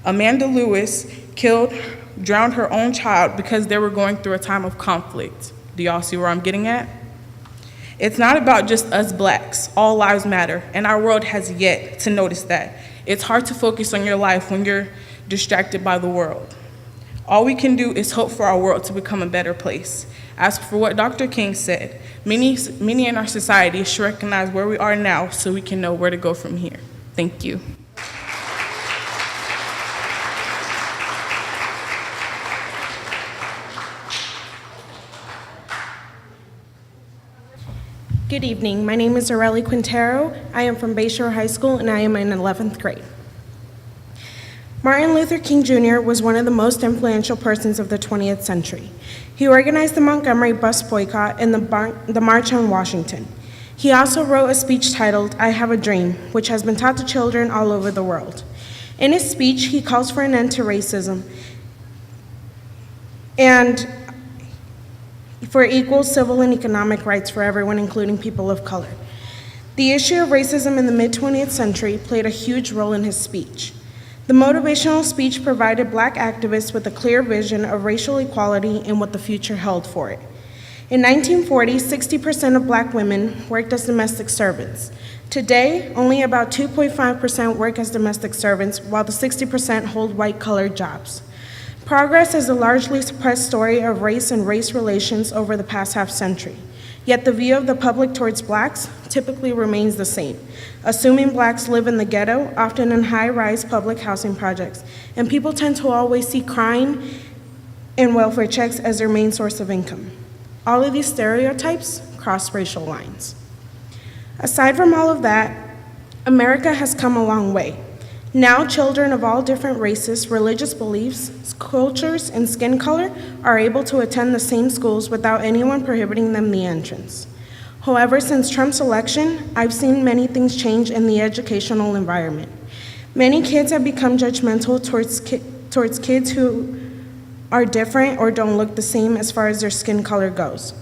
U: Amanda Lewis drowned her own child because they were going through a time of conflict. Do y'all see where I'm getting at? It's not about just us blacks. All lives matter, and our world has yet to notice that. It's hard to focus on your life when you're distracted by the world. All we can do is hope for our world to become a better place. As for what Dr. King said, many in our society should recognize where we are now so we can know where to go from here. Thank you.
V: Good evening. My name is Aurelie Quintero. I am from Bayshore High School, and I am in 11th grade. Martin Luther King Jr. was one of the most influential persons of the 20th century. He organized the Montgomery bus boycott and the March on Washington. He also wrote a speech titled, I Have a Dream, which has been taught to children all over the world. In his speech, he calls for an end to racism and for equal civil and economic rights for everyone, including people of color. The issue of racism in the mid-20th century played a huge role in his speech. The motivational speech provided Black activists with a clear vision of racial equality and what the future held for it. In 1940, 60% of Black women worked as domestic servants. Today, only about 2.5% work as domestic servants, while the 60% hold white-collar jobs. Progress is a largely suppressed story of race and race relations over the past half-century. Yet the view of the public towards Blacks typically remains the same, assuming Blacks live in the ghetto, often in high-rise public housing projects, and people tend to always see crime and welfare checks as their main source of income. All of these stereotypes cross racial lines. Aside from all of that, America has come a long way. Now, children of all different races, religious beliefs, cultures, and skin color are able to attend the same schools without anyone prohibiting them the entrance. However, since Trump's election, I've seen many things change in the educational environment. Many kids have become judgmental towards kids who are different or don't look the same as far as their skin color goes.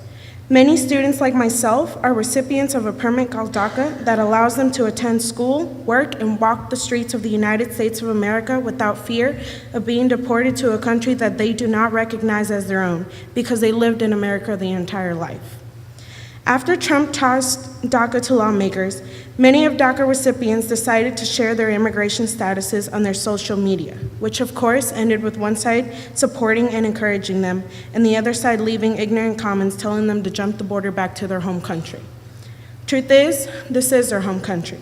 V: Many students like myself are recipients of a permit called DACA that allows them to attend school, work, and walk the streets of the United States of America without fear of being deported to a country that they do not recognize as their own because they lived in America their entire life. After Trump tossed DACA to lawmakers, many of DACA recipients decided to share their immigration statuses on their social media, which of course ended with one side supporting and encouraging them, and the other side leaving ignorant comments telling them to jump the border back to their home country. Truth is, this is their home country.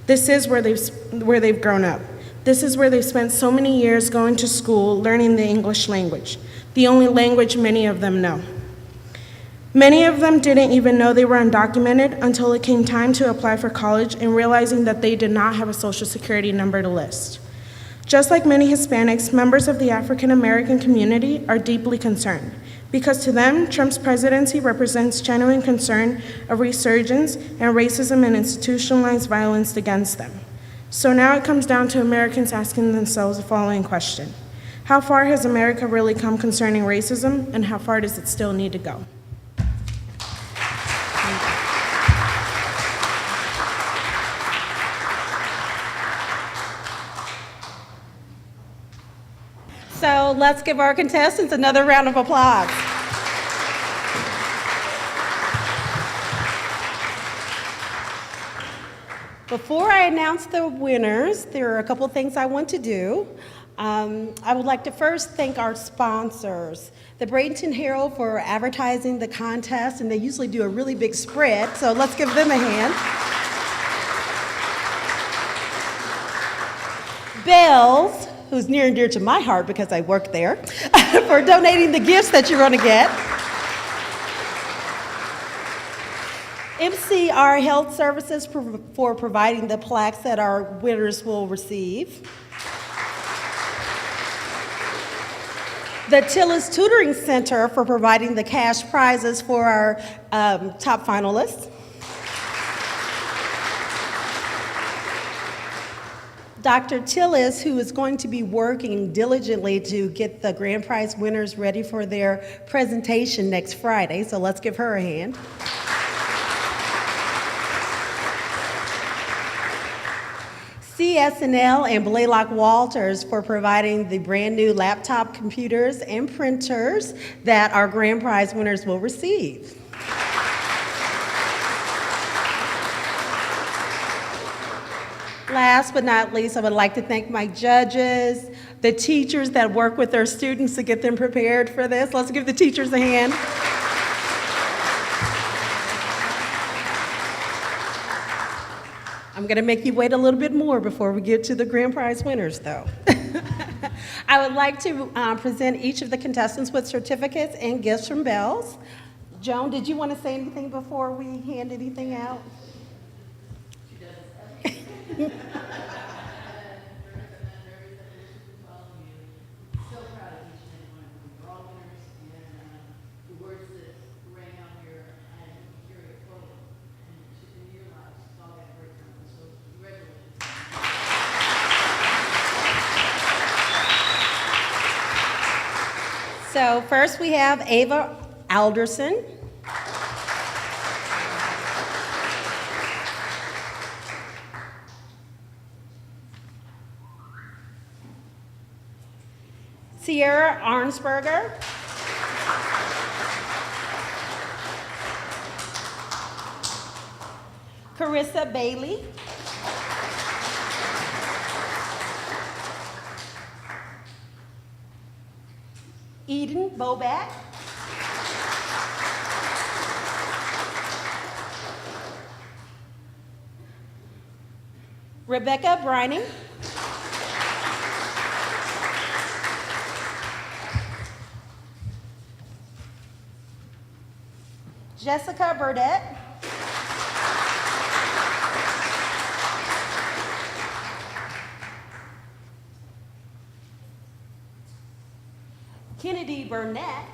V: This is where they've grown up. This is where they've spent so many years going to school, learning the English language, the only language many of them know. Many of them didn't even know they were undocumented until it came time to apply for college and realizing that they did not have a social security number to list. Just like many Hispanics, members of the African American community are deeply concerned because to them, Trump's presidency represents genuine concern of resurgence and racism and institutionalized violence against them. So now it comes down to Americans asking themselves the following question: how far has America really come concerning racism, and how far does it still need to go?
A: So let's give our contestants another round of applause. Before I announce the winners, there are a couple of things I want to do. I would like to first thank our sponsors, the Bradenton Herald, for advertising the contest, and they usually do a really big spread, so let's give them a hand. Bells, who's near and dear to my heart because I work there, for donating the gifts that you're going to get. MCR Health Services for providing the plaques that our winners will receive. The Tillis Tutoring Center for providing the cash prizes for our top finalists. Dr. Tillis, who is going to be working diligently to get the grand prize winners ready for their presentation next Friday, so let's give her a hand. CSNL and Blaylock Walters for providing the brand new laptop computers and printers that our grand prize winners will receive. Last but not least, I would like to thank my judges, the teachers that work with their students to get them prepared for this. Let's give the teachers a hand. I'm going to make you wait a little bit more before we get to the grand prize winners, though. I would like to present each of the contestants with certificates and gifts from Bells. Joan, did you want to say anything before we hand anything out? So first we have Ava Alderson. Sierra Arnsberger. Carissa Bailey. Eden Boback. Rebecca Brining. Jessica Burdette. Kennedy Burnett.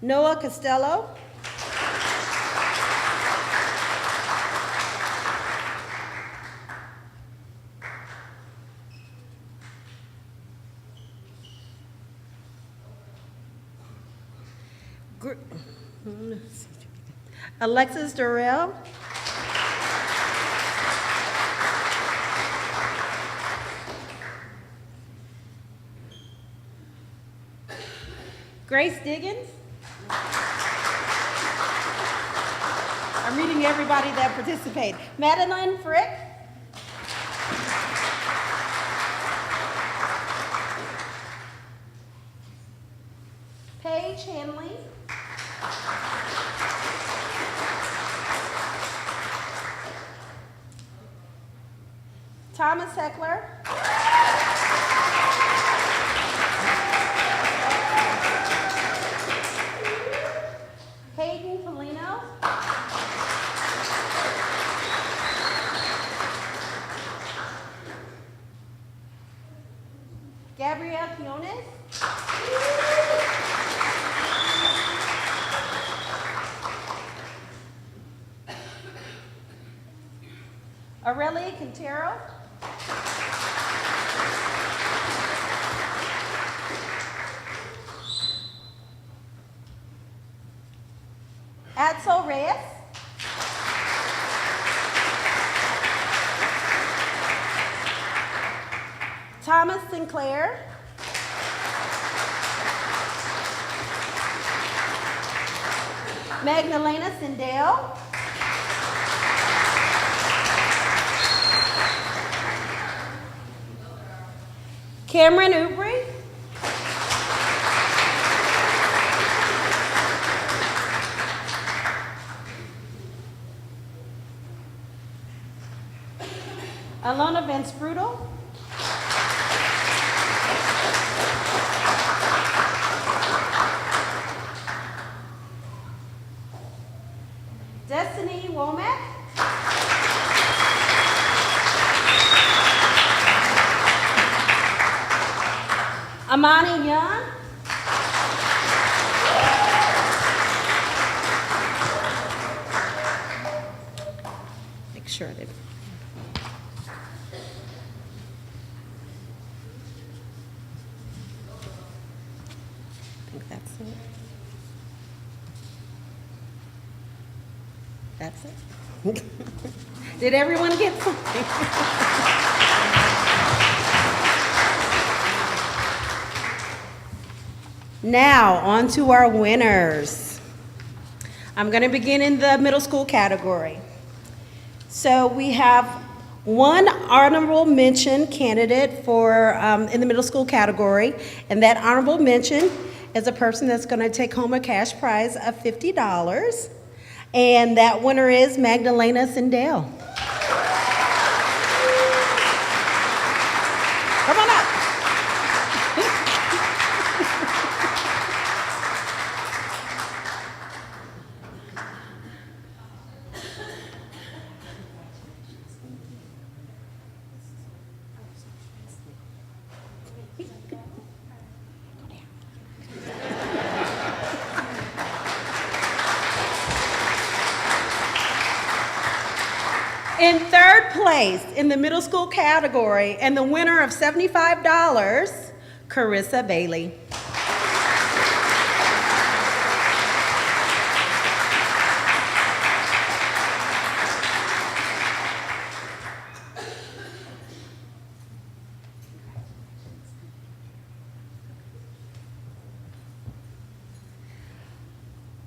A: Noah Costello. Alexis Doral. Grace Diggins. I'm reading everybody that participated. Madeline Frick. Paige Hanley. Thomas Heckler. Hayden Polino. Gabrielle Quiones. Aurelie Quintero. Axel Reyes. Thomas Sinclair. Magdalena Sindel. Cameron Ubry. Alona Van Sprudel. Destiny Womack. Amani Young. Make sure that. I think that's it. That's it. Did everyone get something? Now, on to our winners. I'm going to begin in the middle school category. So we have one honorable mention candidate for in the middle school category, and that honorable mention is a person that's going to take home a cash prize of $50, and that winner is Magdalena Sindel. Come on up. In third place in the middle school category and the winner of $75, Carissa Bailey.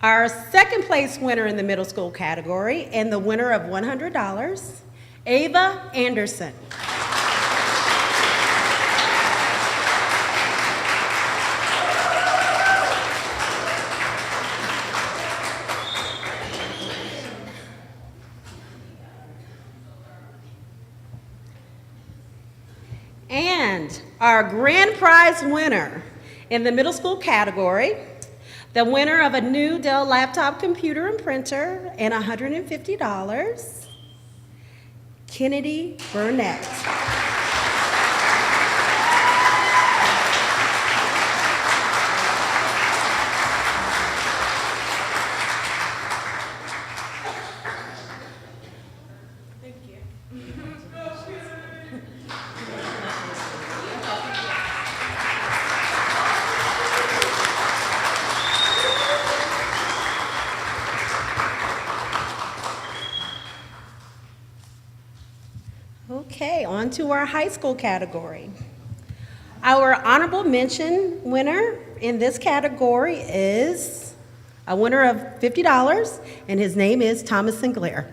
A: Our second place winner in the middle school category and the winner of $100, Ava Alderson. And our grand prize winner in the middle school category, the winner of a new Dell laptop computer and printer and $150, Kennedy Burnett. Okay, on to our high school category. Our honorable mention winner in this category is a winner of $50, and his name is Thomas Sinclair.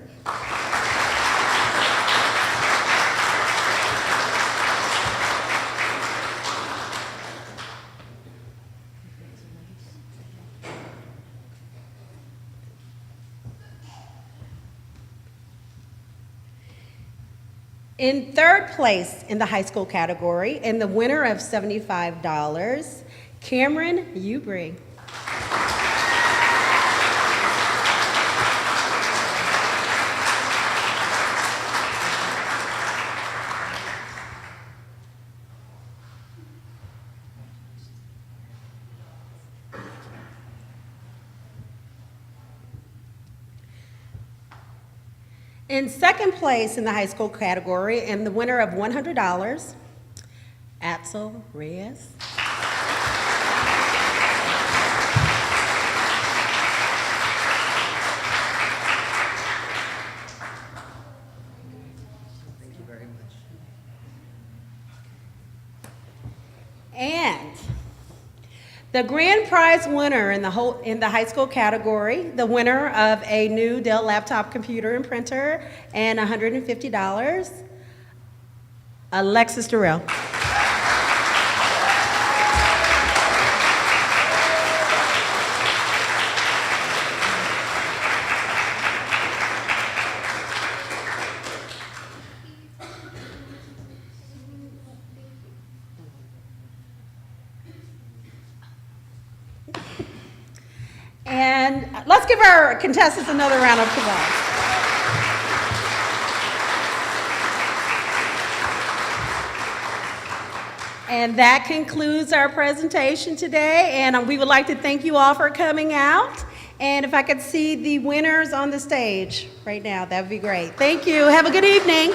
A: In third place in the high school category, and the winner of $75, Cameron Ubry. In second place in the high school category, and the winner of $100, Axel Reyes.
N: Thank you very much.
A: And the grand prize winner in the high school category, the winner of a new Dell laptop computer and printer and $150, Alexis Doral. And let's give our contestants another round of applause. And that concludes our presentation today, and we would like to thank you all for coming out. And if I could see the winners on the stage right now, that would be great. Thank you. Have a good evening.